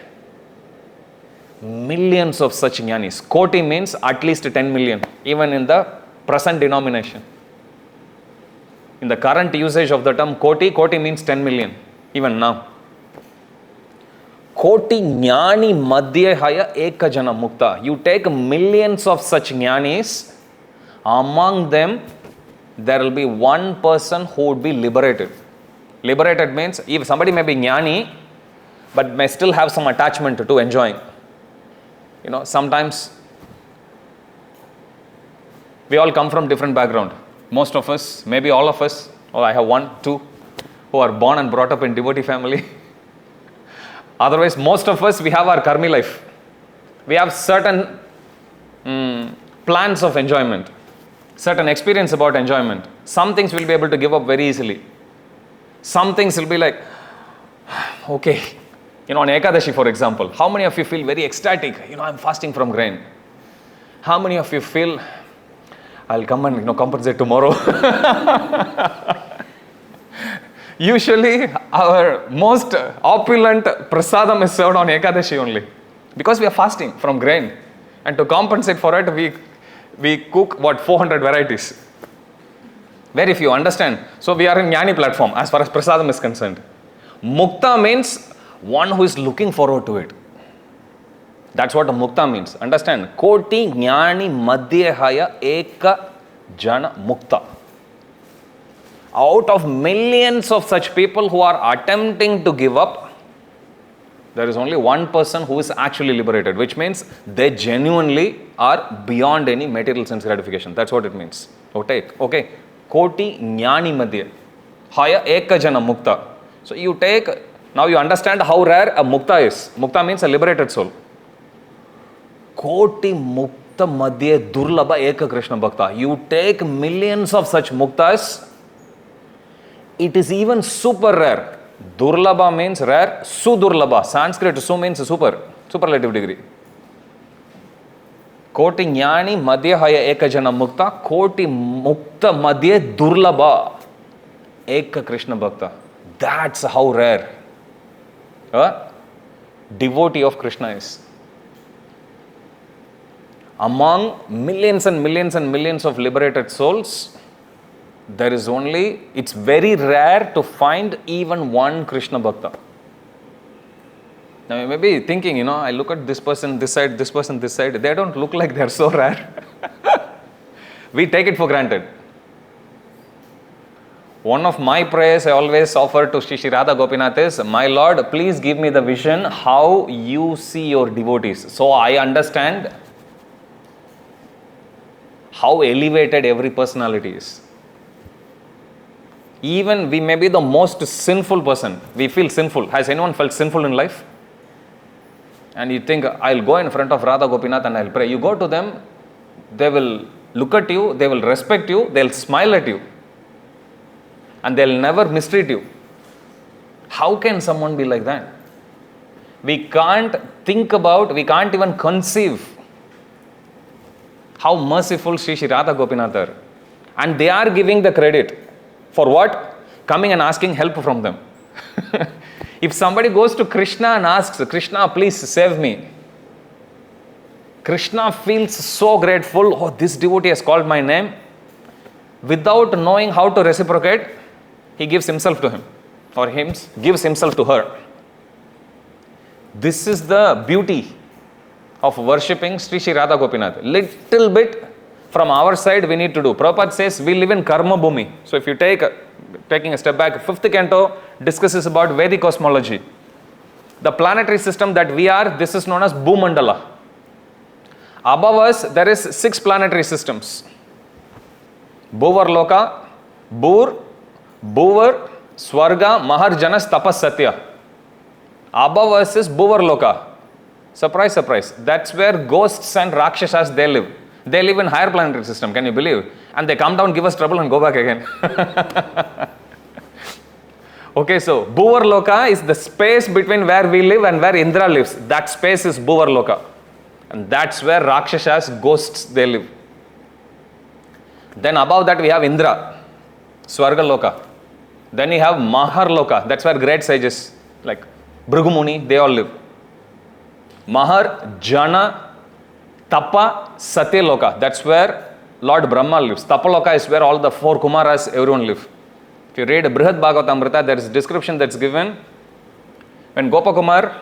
millions of such Jnanis. Koti means at least 10 million, even in the present denomination. In the current usage of the term Koti means 10 million, even now. Koti Jnani Madhya Haya Eka Jana Mukta. You take millions of such Jnanis, among them there will be one person who would be liberated. Liberated means if somebody may be Jnani, but may still have some attachment to enjoying. Sometimes we all come from different background. Most of us, maybe all of us, or I have one, two, who are born and brought up in devotee family. Otherwise, most of us, we have our karmi life. We have certain plans of enjoyment, certain experience about enjoyment. Some things we'll be able to give up very easily. Some things will be like, okay. On Ekadashi, for example, how many of you feel very ecstatic? I'm fasting from grain. How many of you feel, I'll come and compensate tomorrow? Usually, our most opulent prasadam is served on Ekadashi only. Because we are fasting from grain. And to compensate for it, we cook 400 varieties. Very few, understand? So we are in Jnani platform as far as prasadam is concerned. Mukta means one who is looking forward to it. That's what a mukta means. Understand? Koti Jnani Madhya Haya Eka Jana Mukta. Out of millions of such people who are attempting to give up, there is only one person who is actually liberated, which means they genuinely are beyond any material sense gratification. That's what it means. Okay. Koti Jnani Madhya Haya Eka Jana Mukta. So you take, now you understand how rare a mukta is. Mukta means a liberated soul. Koti Mukta Madhya Durlabha Eka Krishna Bhakta. You take millions of such muktas. It is even super rare. Durlabha means rare. Sudurlabha. Sanskrit su means superlative degree. Koti Jnani Madhya Haya Eka Jana Mukta. Koti Mukta Madhya Durlabha Eka Krishna Bhakta. That's how rare a devotee of Krishna is. Among millions and millions and millions of liberated souls, there is only, it's very rare to find even one Krishna Bhakta. Now you may be thinking, I look at this person this side, this person this side, they don't look like they're so rare. We take it for granted. One of my prayers I always offer to Shri Radha Gopinath is, my Lord, please give me the vision how you see your devotees. So I understand how elevated every personality is. Even we may be the most sinful person. We feel sinful. Has anyone felt sinful in life? And you think, I'll go in front of Radha Gopinath and I'll pray. You go to them, they will look at you, they will respect you, they'll smile at you. And they'll never mistreat you. How can someone be like that? We can't think about, we can't even conceive how merciful Shri Radha Gopinath are. And they are giving the credit. For what? Coming and asking help from them. If somebody goes to Krishna and asks, Krishna, please save me. Krishna feels so grateful, oh, this devotee has called my name. Without knowing how to reciprocate, he gives himself to him. Or gives himself to her. This is the beauty of worshipping Sri Radha Gopinath. Little bit from our side we need to do. Prabhupada says we live in karma bhumi. So if you taking a step back, 5th canto discusses about Vedic cosmology. The planetary system that we are, this is known as Bhumandala. Above us there is 6 planetary systems. Bhuvarloka, Bhur, Bhuvar, Swarga, Mahar, Janas, Tapas, Satya. Above us is Bhuvarloka. Surprise, surprise. That's where ghosts and Rakshasas they live. They live in higher planetary system, can you believe? And they come down, give us trouble and go back again. Okay, so Bhuvarloka is the space between where we live and where Indra lives. That space is Bhuvarloka. And that's where Rakshasas, ghosts, they live. Then above that we have Indra, Swargaloka. Then we have Maharloka, that's where great sages like Bhrigumuni, they all live. Mahar, Jana, Tapa, Satyaloka, that's where Lord Brahma lives. Tapaloka is where all the 4 Kumaras, everyone live. If you read Brihad Bhagavatamrita, there is a description that's given when Gopakumar,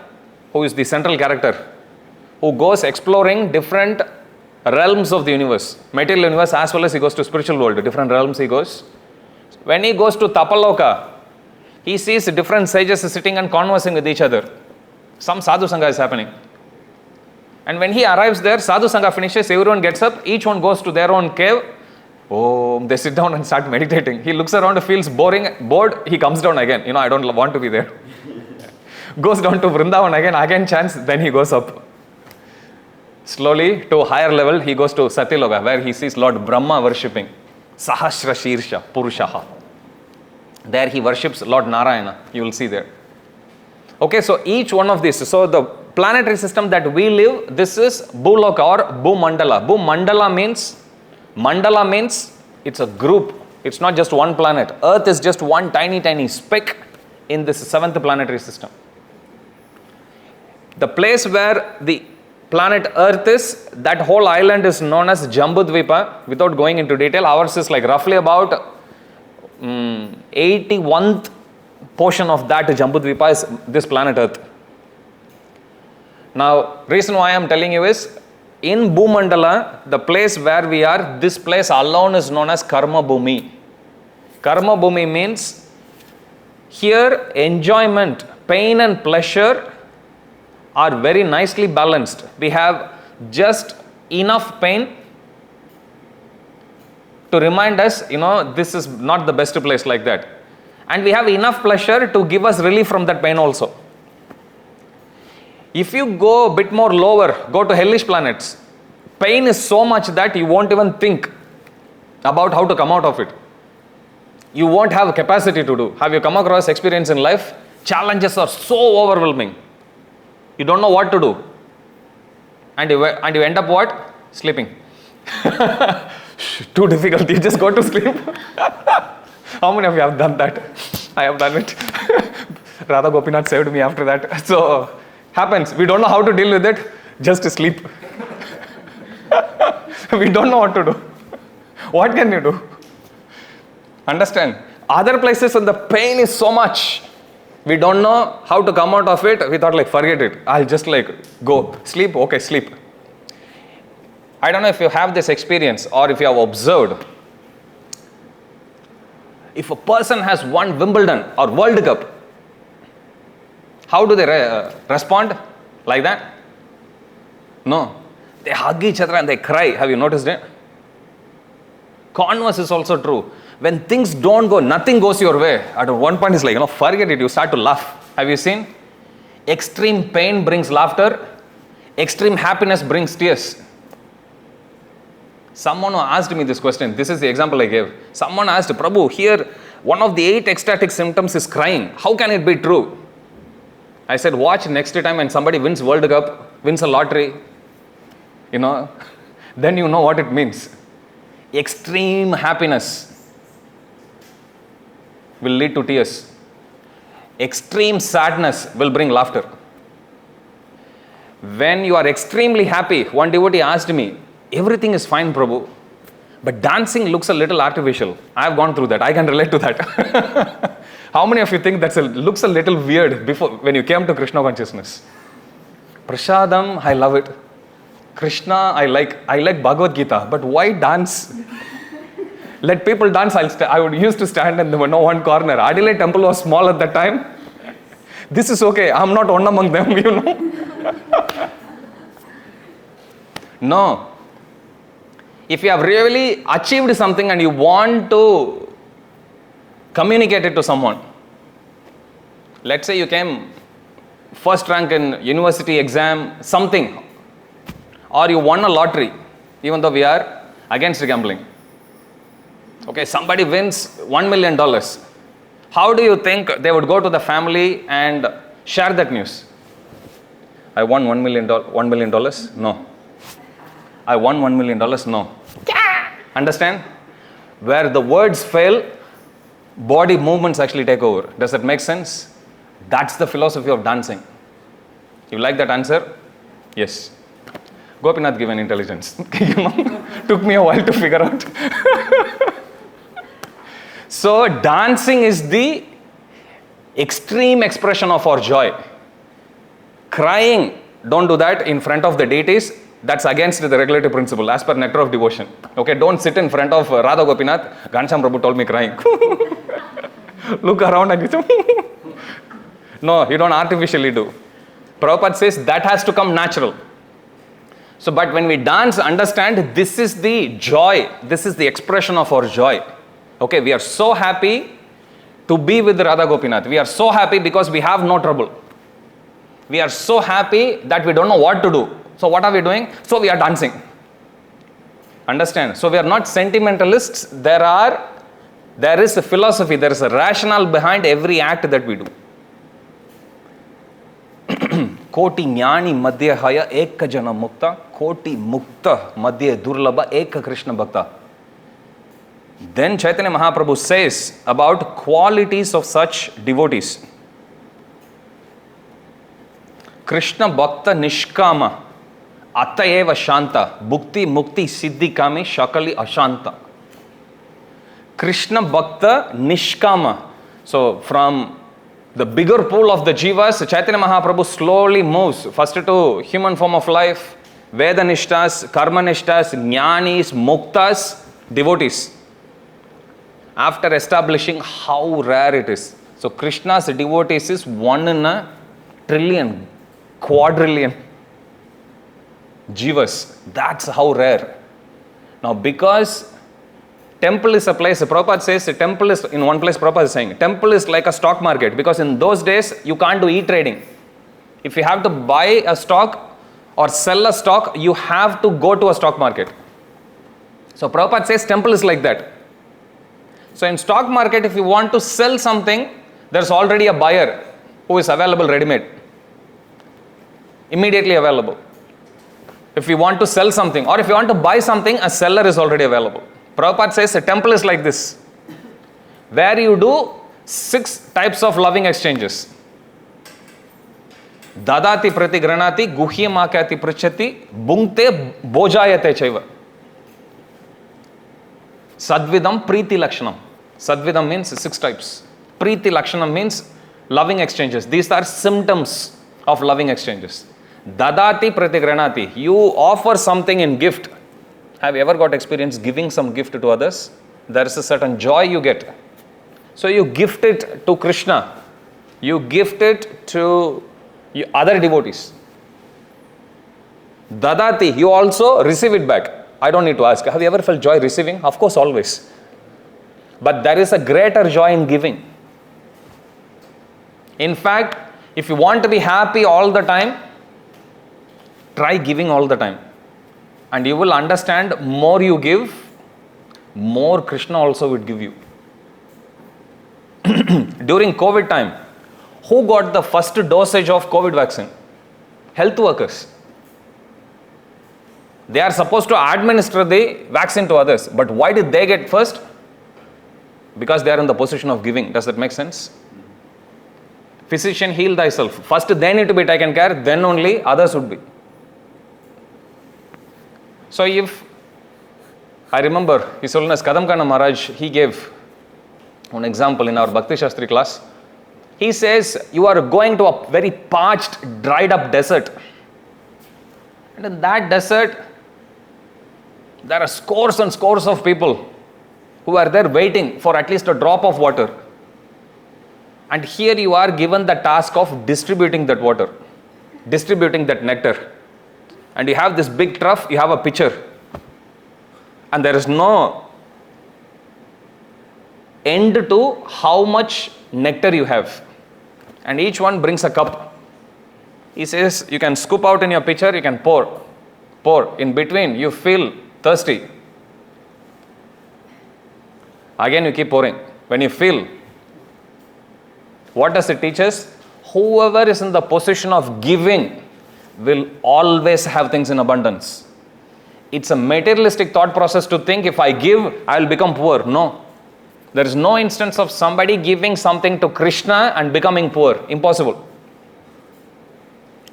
who is the central character, who goes exploring different realms of the universe, material universe as well as he goes to spiritual world, different realms he goes. When he goes to Tapaloka, he sees different sages sitting and conversing with each other. Some sadhu sangha is happening. And when he arrives there, sadhu sangha finishes, everyone gets up, each one goes to their own cave. Oh, they sit down and start meditating. He looks around, feels bored, he comes down again. I don't want to be there. Goes down to Vrindavan again chants, then he goes up. Slowly to a higher level, he goes to Satyaloka, where he sees Lord Brahma worshipping. Sahasra Shirsha Purushaha. There he worships Lord Narayana. You will see there. Okay, so each one of these. So the planetary system that we live, this is Bhuloka or Bhumandala. Mandala means it's a group. It's not just one planet. Earth is just one tiny speck in this 7th planetary system. The place where the planet Earth is, that whole island is known as Jambudvipa. Without going into detail, ours is like roughly about 81th portion of that Jambudvipa is this planet Earth. Now, reason why I am telling you is, in Bhumandala, the place where we are, this place alone is known as Karma Bhumi. Karma Bhumi means here enjoyment, pain and pleasure are very nicely balanced. We have just enough pain to remind us, this is not the best place like that. And we have enough pleasure to give us relief from that pain also. If you go a bit more lower, go to hellish planets, pain is so much that you won't even think about how to come out of it. You won't have capacity to do. Have you come across experience in life? Challenges are so overwhelming. You don't know what to do. And you end up what? Sleeping. Too difficult. You just go to sleep. How many of you have done that? I have done it. Radha Gopinath saved me after that. So, happens. We don't know how to deal with it. Just sleep. We don't know what to do. What can you do? Understand? Other places when the pain is so much, we don't know how to come out of it. We thought like, forget it. I'll just like go. Sleep? Okay, sleep. I don't know if you have this experience or if you have observed. If a person has won Wimbledon or World Cup, how do they respond? Like that? No. They hug each other and they cry. Have you noticed it? Converse is also true. When things don't go, nothing goes your way. At one point it's like, forget it. You start to laugh. Have you seen? Extreme pain brings laughter. Extreme happiness brings tears. Someone asked me this question. This is the example I gave. Someone asked, Prabhu, here one of the 8 ecstatic symptoms is crying. How can it be true? I said, watch next time when somebody wins World Cup, wins a lottery, then you know what it means. Extreme happiness will lead to tears. Extreme sadness will bring laughter. When you are extremely happy, one devotee asked me, everything is fine, Prabhu, but dancing looks a little artificial. I have gone through that. I can relate to that. How many of you think that looks a little weird when you came to Krishna consciousness? Prasadam, I love it. Krishna, I like Bhagavad Gita, but why dance? Let people dance. I would used to stand in one corner. Adelaide temple was small at that time. This is okay. I'm not one among them, No. If you have really achieved something and you want to communicate it to someone, let's say you came first rank in university exam, something, or you won a lottery, even though we are against gambling. Okay, somebody wins $1 million. How do you think they would go to the family and share that news? I won $1 million? No. I won $1 million? No. Understand? Where the words fail, body movements actually take over. Does that make sense? That's the philosophy of dancing. You like that answer? Yes. Gopinath given intelligence. Took me a while to figure out. So dancing is the extreme expression of our joy. Crying, don't do that in front of the deities. That's against the regulative principle as per nectar of devotion. Okay, don't sit in front of Radha Gopinath. Ghanshyam Prabhu told me crying. Look around and you no, you don't artificially do. Prabhupada says that has to come natural. So, but when we dance, understand this is the joy. This is the expression of our joy. Okay, we are so happy to be with Radha Gopinath. We are so happy because we have no trouble. We are so happy that we don't know what to do. So what are we doing? So we are dancing. Understand? So we are not sentimentalists. There is a philosophy, there is a rationale behind every act that we do. Koti jnani madhya haya eka jana mukta, koti mukta madhya durlabha eka Krishna bhakta. Then Chaitanya Mahaprabhu says about qualities of such devotees. Krishna bhakta nishkama, atayeva shanta, bhukti mukti siddhi kami shakali ashanta. Krishna bhakta nishkama. So from the bigger pool of the jivas, Chaitanya Mahaprabhu slowly moves first to human form of life, Vedanishtas, Karmanishtas, Jnanis, Muktas, devotees. After establishing how rare it is. So Krishna's devotees is 1 in a trillion, quadrillion jivas. That's how rare. Now because temple is a place, Prabhupada says temple is, in one place Prabhupada is saying, temple is like a stock market because in those days you can't do e-trading. If you have to buy a stock or sell a stock, you have to go to a stock market. So Prabhupada says temple is like that. So in stock market, if you want to sell something, there's already a buyer who is available ready-made. Immediately available. If you want to sell something or if you want to buy something, a seller is already available. Prabhupada says a temple is like this, where you do 6 types of loving exchanges. Dadati prati granati, guhyam akyati prichati, bhungte bojayate chaiva. Sadvidam Priti Lakshanam. Sadvidam means 6 types. Priti Lakshanam means loving exchanges. These are symptoms of loving exchanges. Dadati Pratigranati. You offer something in gift. Have you ever got experience giving some gift to others? There is a certain joy you get. So you gift it to Krishna. You gift it to other devotees. Dadati. You also receive it back. I don't need to ask. Have you ever felt joy receiving? Of course, always. But there is a greater joy in giving. In fact, if you want to be happy all the time, try giving all the time. And you will understand, more you give, more Krishna also would give you. During COVID time, who got the first dosage of COVID vaccine? Health workers. They are supposed to administer the vaccine to others. But why did they get first? Because they are in the position of giving. Does that make sense? Physician, heal thyself. First they need to be taken care, then only others would be. So if, I remember His Holiness Kadamkana Maharaj, he gave one example in our Bhakti Shastri class. He says, you are going to a very parched, dried up desert. And in that desert, there are scores and scores of people who are there waiting for at least a drop of water. And here you are given the task of distributing that water, distributing that nectar. And you have this big trough, you have a pitcher. And there is no end to how much nectar you have. And each one brings a cup. He says, you can scoop out in your pitcher, you can pour. Pour. In between, you feel thirsty. Again, you keep pouring. When you feel, what does it teach us? Whoever is in the position of giving will always have things in abundance. It's a materialistic thought process to think, if I give, I will become poor. No. There is no instance of somebody giving something to Krishna and becoming poor. Impossible.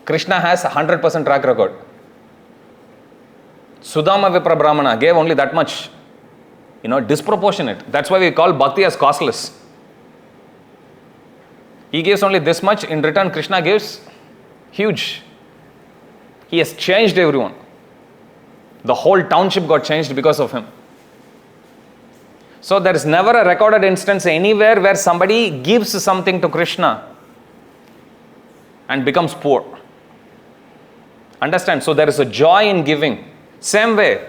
Krishna has a 100% track record. Sudama Vipra Brahmana gave only that much. Disproportionate. That's why we call bhakti as costless. He gives only this much. In return, Krishna gives huge. He has changed everyone. The whole township got changed because of him. So there is never a recorded instance anywhere where somebody gives something to Krishna and becomes poor. Understand? So there is a joy in giving. Same way,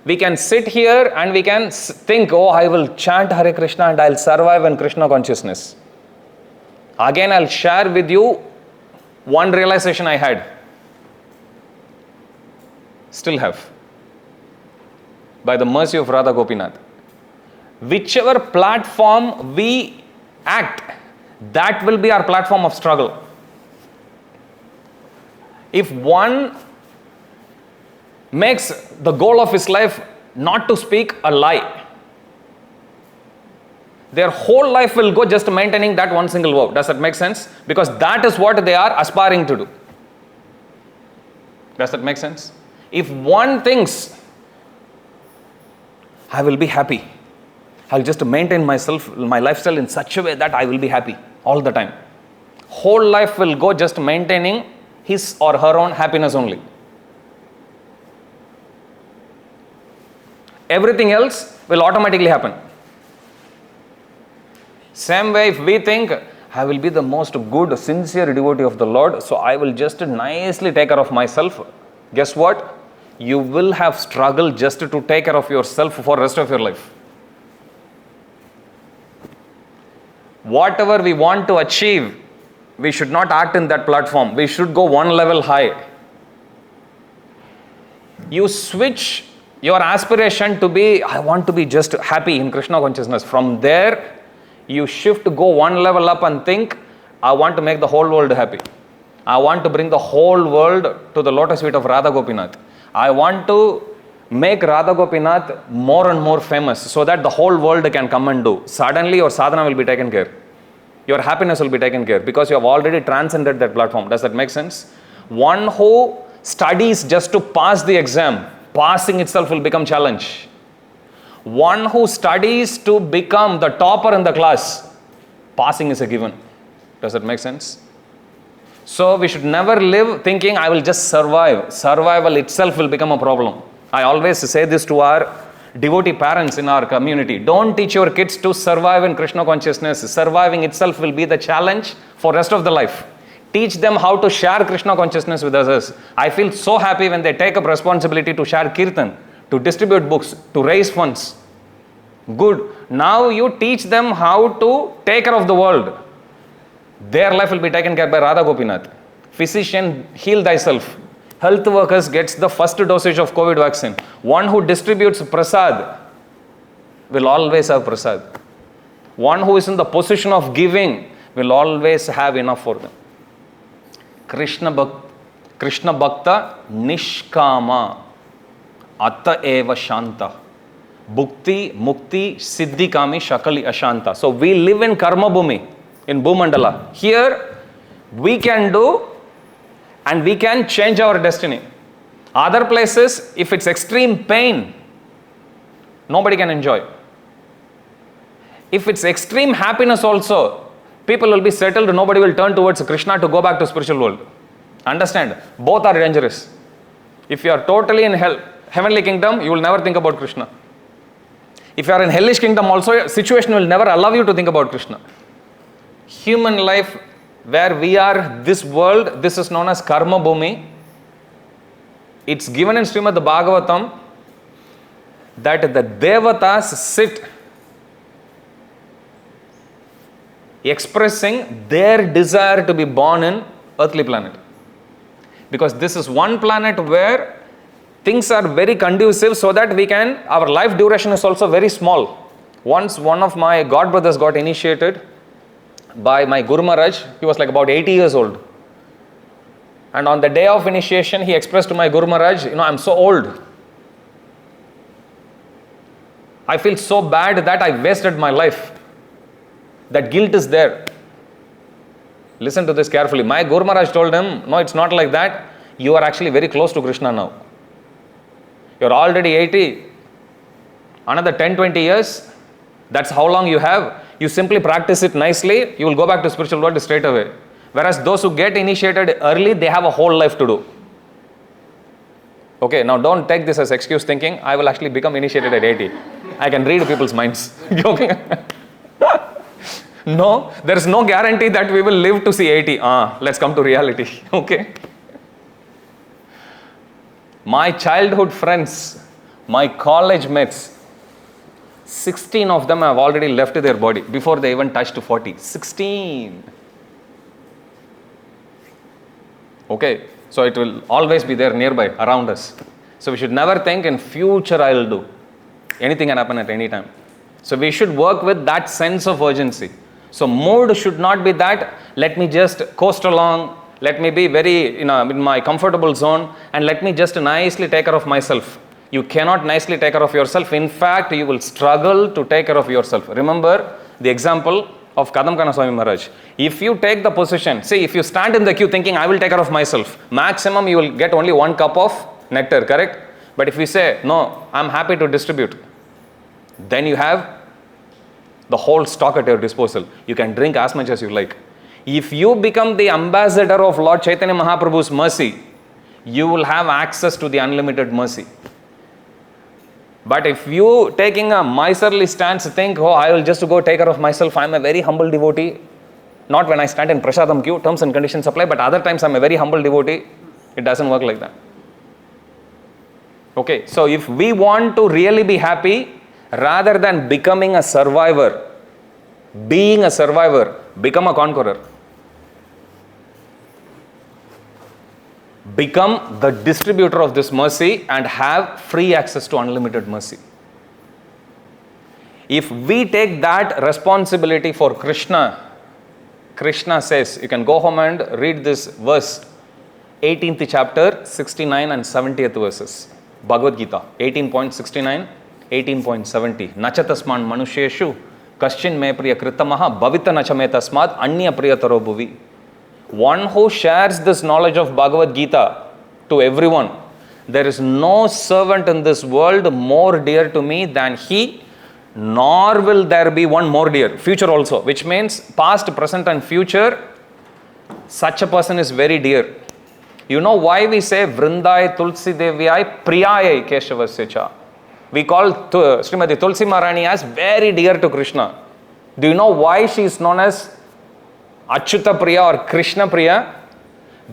we can sit here and we can think, oh, I will chant Hare Krishna and I'll survive in Krishna consciousness. Again, I'll share with you one realization I had. Still have. By the mercy of Radha Gopinath. Whichever platform we act, that will be our platform of struggle. If one makes the goal of his life not to speak a lie, their whole life will go just maintaining that one single vow. Does that make sense? Because that is what they are aspiring to do. Does that make sense? If one thinks, I will be happy, I'll just maintain my lifestyle in such a way that I will be happy all the time. Whole life will go just maintaining his or her own happiness only. Everything else will automatically happen. Same way, if we think, I will be the most good, sincere devotee of the Lord, so I will just nicely take care of myself. Guess what? You will have struggle just to take care of yourself for the rest of your life. Whatever we want to achieve, we should not act in that platform. We should go one level high. You switch your aspiration to be, I want to be just happy in Krishna consciousness. From there, you shift to go one level up and think, I want to make the whole world happy. I want to bring the whole world to the lotus feet of Radha Gopinath. I want to make Radha Gopinath more and more famous so that the whole world can come and do. Suddenly your sadhana will be taken care. Your happiness will be taken care because you have already transcended that platform. Does that make sense? One who studies just to pass the exam, passing itself will become challenge. One who studies to become the topper in the class, passing is a given. Does that make sense? So we should never live thinking I will just survive. Survival itself will become a problem. I always say this to our devotee parents in our community. Don't teach your kids to survive in Krishna consciousness. Surviving itself will be the challenge for rest of the life. Teach them how to share Krishna consciousness with others. I feel so happy when they take up responsibility to share kirtan, to distribute books, to raise funds. Good. Now you teach them how to take care of the world. Their life will be taken care by Radha Gopinath. Physician, heal thyself. Health workers gets the first dosage of COVID vaccine. One who distributes prasad will always have prasad. One who is in the position of giving will always have enough for them. Krishna Bhakta Nishkama Atta Eva Shanta Bhukti Mukti Siddhi Kami Shakali Ashanta. So we live in Karma Bhumi, in Bhumandala. Here we can do and we can change our destiny. Other places, if it's extreme pain, nobody can enjoy. If it's extreme happiness also, people will be settled, nobody will turn towards Krishna to go back to spiritual world. Understand? Both are dangerous. If you are totally in heavenly kingdom, you will never think about Krishna. If you are in hellish kingdom also, situation will never allow you to think about Krishna. Human life, where we are, this world, this is known as Karma Bhumi. It's given in Srimad Bhagavatam that the Devatas sit expressing their desire to be born in earthly planet. Because this is one planet where things are very conducive so that our life duration is also very small. Once one of my god brothers got initiated by my Guru Maharaj. He was like about 80 years old. And on the day of initiation, he expressed to my Guru Maharaj, I'm so old. I feel so bad that I wasted my life. That guilt is there. Listen to this carefully. My Guru Maharaj told him, no, it's not like that. You are actually very close to Krishna now. You're already 80. Another 10-20 years, that's how long you have. You simply practice it nicely, you will go back to spiritual world straight away. Whereas those who get initiated early, they have a whole life to do. Okay, now don't take this as excuse thinking, I will actually become initiated at 80. I can read people's minds. Okay? No, there is no guarantee that we will live to see 80. Let's come to reality. Okay? My childhood friends, my college mates, 16 of them have already left their body before they even touched 40. 16. Okay, so it will always be there nearby, around us. So we should never think in future I will do. Anything can happen at any time. So we should work with that sense of urgency. So mood should not be that, let me just coast along, let me be very, in my comfortable zone, and let me just nicely take care of myself. You cannot nicely take care of yourself. In fact, you will struggle to take care of yourself. Remember the example of Kadamkana Swami Maharaj. If you take the position, see, if you stand in the queue thinking, I will take care of myself, maximum you will get only 1 cup of nectar, correct? But if you say, no, I am happy to distribute, then you have the whole stock at your disposal. You can drink as much as you like. If you become the ambassador of Lord Chaitanya Mahaprabhu's mercy, you will have access to the unlimited mercy. But if you taking a miserly stance, think, I will just go take care of myself, I am a very humble devotee. Not when I stand in Prasadam queue, terms and conditions apply, but other times I am a very humble devotee. It doesn't work like that. Okay, so if we want to really be happy, rather than becoming a survivor, being a survivor, become a conqueror. Become the distributor of this mercy and have free access to unlimited mercy. If we take that responsibility for Krishna, Krishna says, you can go home and read this verse, 18th chapter, 69 and 70th verses. Bhagavad Gita, 18.69, 18.70. Nachatasman manusheshu, kaschin me priya kritamaha, bhavita nachame tasmad, anya priyataro bhuvi. One who shares this knowledge of Bhagavad Gita to everyone, There is no servant in this world more dear to me than he, nor will there be one more dear. Future also, which means past, present and future, such a person is very dear. You know why we say Vrindai Tulsi Devyai Priyayai Keshavasya? We call Srimati Tulsi Maharani as very dear to Krishna. Do you know why she is known as Achyuta Priya or Krishna Priya?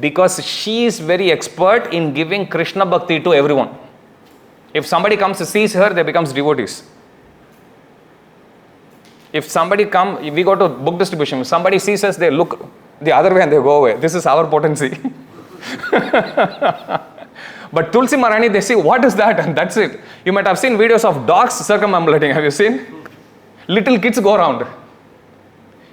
Because she is very expert in giving Krishna Bhakti to everyone. If somebody comes to sees her, they becomes devotees. If we go to book distribution, if somebody sees us, they look the other way and they go away. This is our potency. But Tulsi Maharani, they see, what is that? And that's it. You might have seen videos of dogs circumambulating. Have you seen? Little kids go around.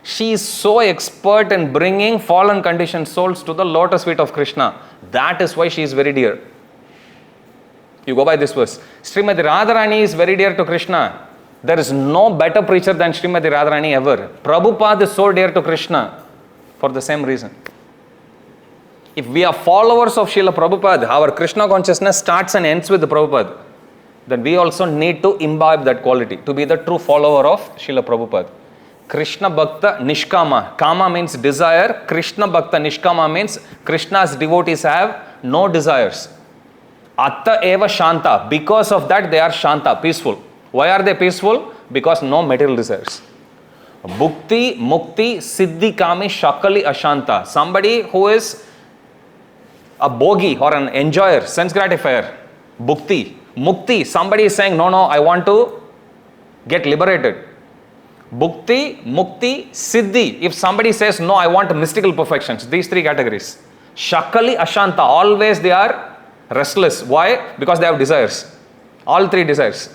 She is so expert in bringing fallen conditioned souls to the lotus feet of Krishna. That is why she is very dear. You go by this verse. Srimati Radharani is very dear to Krishna. There is no better preacher than Srimati Radharani ever. Prabhupada is so dear to Krishna for the same reason. If we are followers of Srila Prabhupada, our Krishna consciousness starts and ends with Prabhupada. Then we also need to imbibe that quality to be the true follower of Srila Prabhupada. Krishna Bhakta Nishkama. Kama means desire. Krishna Bhakta Nishkama means Krishna's devotees have no desires. Atta eva Shanta. Because of that, they are Shanta, peaceful. Why are they peaceful? Because no material desires. Bhukti, Mukti, Siddhi, Kami, Shakali, Ashanta. Somebody who is a bogi or an enjoyer, sense gratifier. Bhukti. Mukti. Somebody is saying, no, I want to get liberated. Bhukti, Mukti, Siddhi. If somebody says, no, I want mystical perfections. These three categories. Shakali, Ashanta. Always they are restless. Why? Because they have desires. All three desires.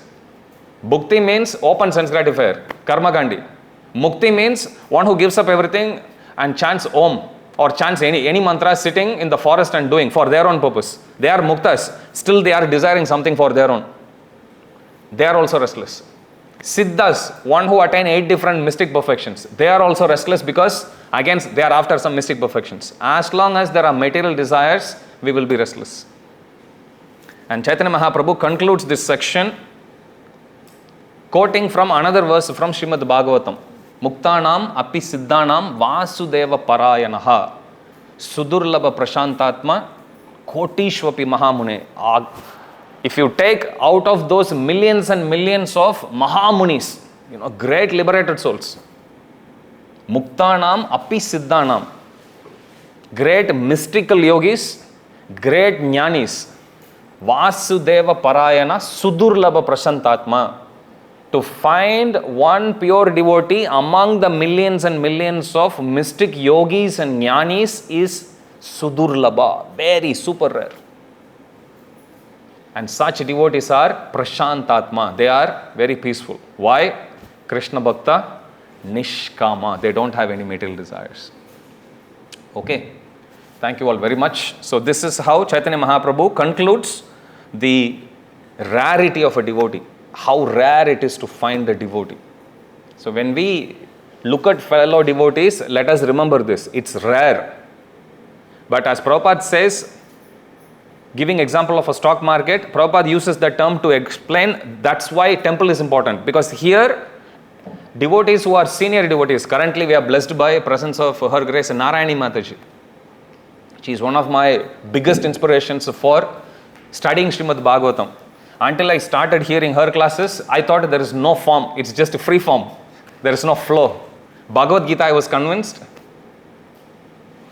Bhukti means open sense gratifier. Karma Gandhi. Mukti means one who gives up everything and chants Om or chants any mantra sitting in the forest and doing for their own purpose. They are muktas. Still they are desiring something for their own. They are also restless. Siddhas, one who attain 8 different mystic perfections. They are also restless because again they are after some mystic perfections. As long as there are material desires, we will be restless. And Chaitanya Mahaprabhu concludes this section quoting from another verse from Srimad Bhagavatam. Muktanam api siddhanam vasudeva parayanaha sudurlabha prashantatma kotishvapi mahamune. If you take out of those millions and millions of mahamunis, great liberated souls, Muktanam api siddhanam, great mystical yogis, great jnanis, vasudeva parayana sudurlabha prashantatma. To find one pure devotee among the millions and millions of mystic yogis and jnanis is sudurlabha, very super rare. And such devotees are prashantatma. They are very peaceful. Why? Krishna Bhakta Nishkama. They don't have any material desires. Okay. Thank you all very much. So this is how Chaitanya Mahaprabhu concludes the rarity of a devotee. How rare it is to find a devotee. So when we look at fellow devotees, let us remember this. It's rare. But as Prabhupada says, giving example of a stock market, Prabhupada uses the term to explain that's why temple is important. Because here, devotees who are senior devotees, currently we are blessed by presence of Her Grace Narayani Mataji. She is one of my biggest inspirations for studying Srimad Bhagavatam. Until I started hearing her classes, I thought there is no form. It's just a free form. There is no flow. Bhagavad Gita, I was convinced.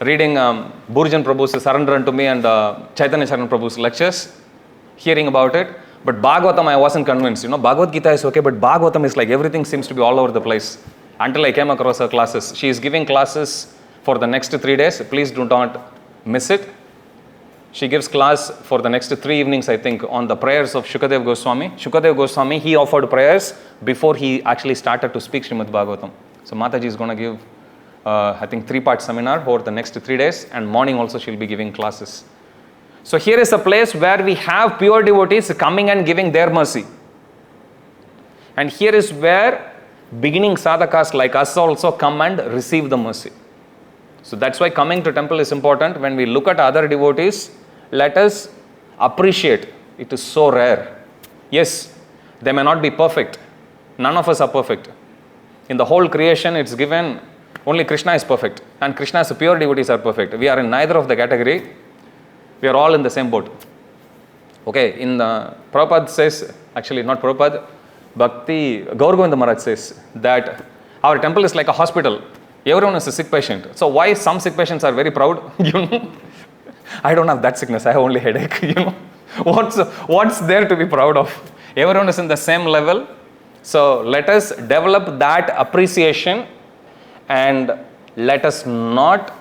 Reading Burjan Prabhu's Surrender Unto Me and Chaitanya Charan Prabhu's lectures, hearing about it. But Bhagavatam, I wasn't convinced. Bhagavad Gita is okay, but Bhagavatam is like everything seems to be all over the place. Until I came across her classes. She is giving classes for the next 3 days. Please do not miss it. She gives class for the next 3 evenings, I think, on the prayers of Shukadev Goswami. Shukadev Goswami, he offered prayers before he actually started to speak Srimad Bhagavatam. So Mataji is going to give, I think, 3-part seminar over the next 3 days, and morning also she'll be giving classes. So here is a place where we have pure devotees coming and giving their mercy. And here is where beginning sadhakas like us also come and receive the mercy. So that's why coming to temple is important. When we look at other devotees, let us appreciate. It is so rare. Yes, they may not be perfect. None of us are perfect. In the whole creation, it's given only Krishna is perfect, and Krishna's pure devotees are perfect. We are in neither of the category. We are all in the same boat. Okay, in the Prabhupada says, actually not Prabhupada, Bhakti, Gaur Govinda Maharaj says that our temple is like a hospital. Everyone is a sick patient. So why some sick patients are very proud? I don't have that sickness. I have only headache. What's there to be proud of? Everyone is in the same level. So let us develop that appreciation, and let us not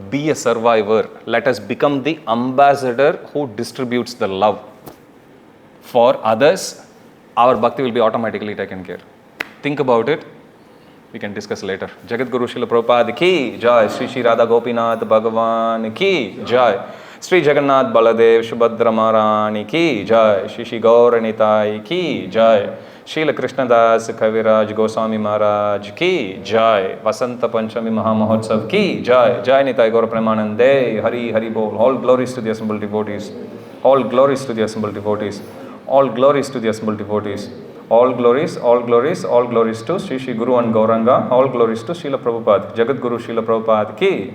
be a survivor. Let us become the ambassador who distributes the love for others. Our bhakti will be automatically taken care. Think about it. We can discuss later. Jagat Guru Srila Prabhupada ki jai. Sri Sri Radha Gopinath Bhagavan ki jai. Sri Jagannath Baladev Subhadra Maharani ki jai. Sri Sri Gaur Nitai ki jai. Srila Krishnadas Kaviraj Goswami Maharaj ki jai. Vasanta Panchami Mahamahotsav ki jai. Jai Nitai Gaur Premanande. Hari Hari Bol. All glories to the assembled devotees. All glories to the assembled devotees. All glories to the assembled devotees. All glories, all glories, all glories to Sri Sri Guru and Gauranga. All glories to Srila Prabhupada. Jagat Guru Srila Prabhupada ki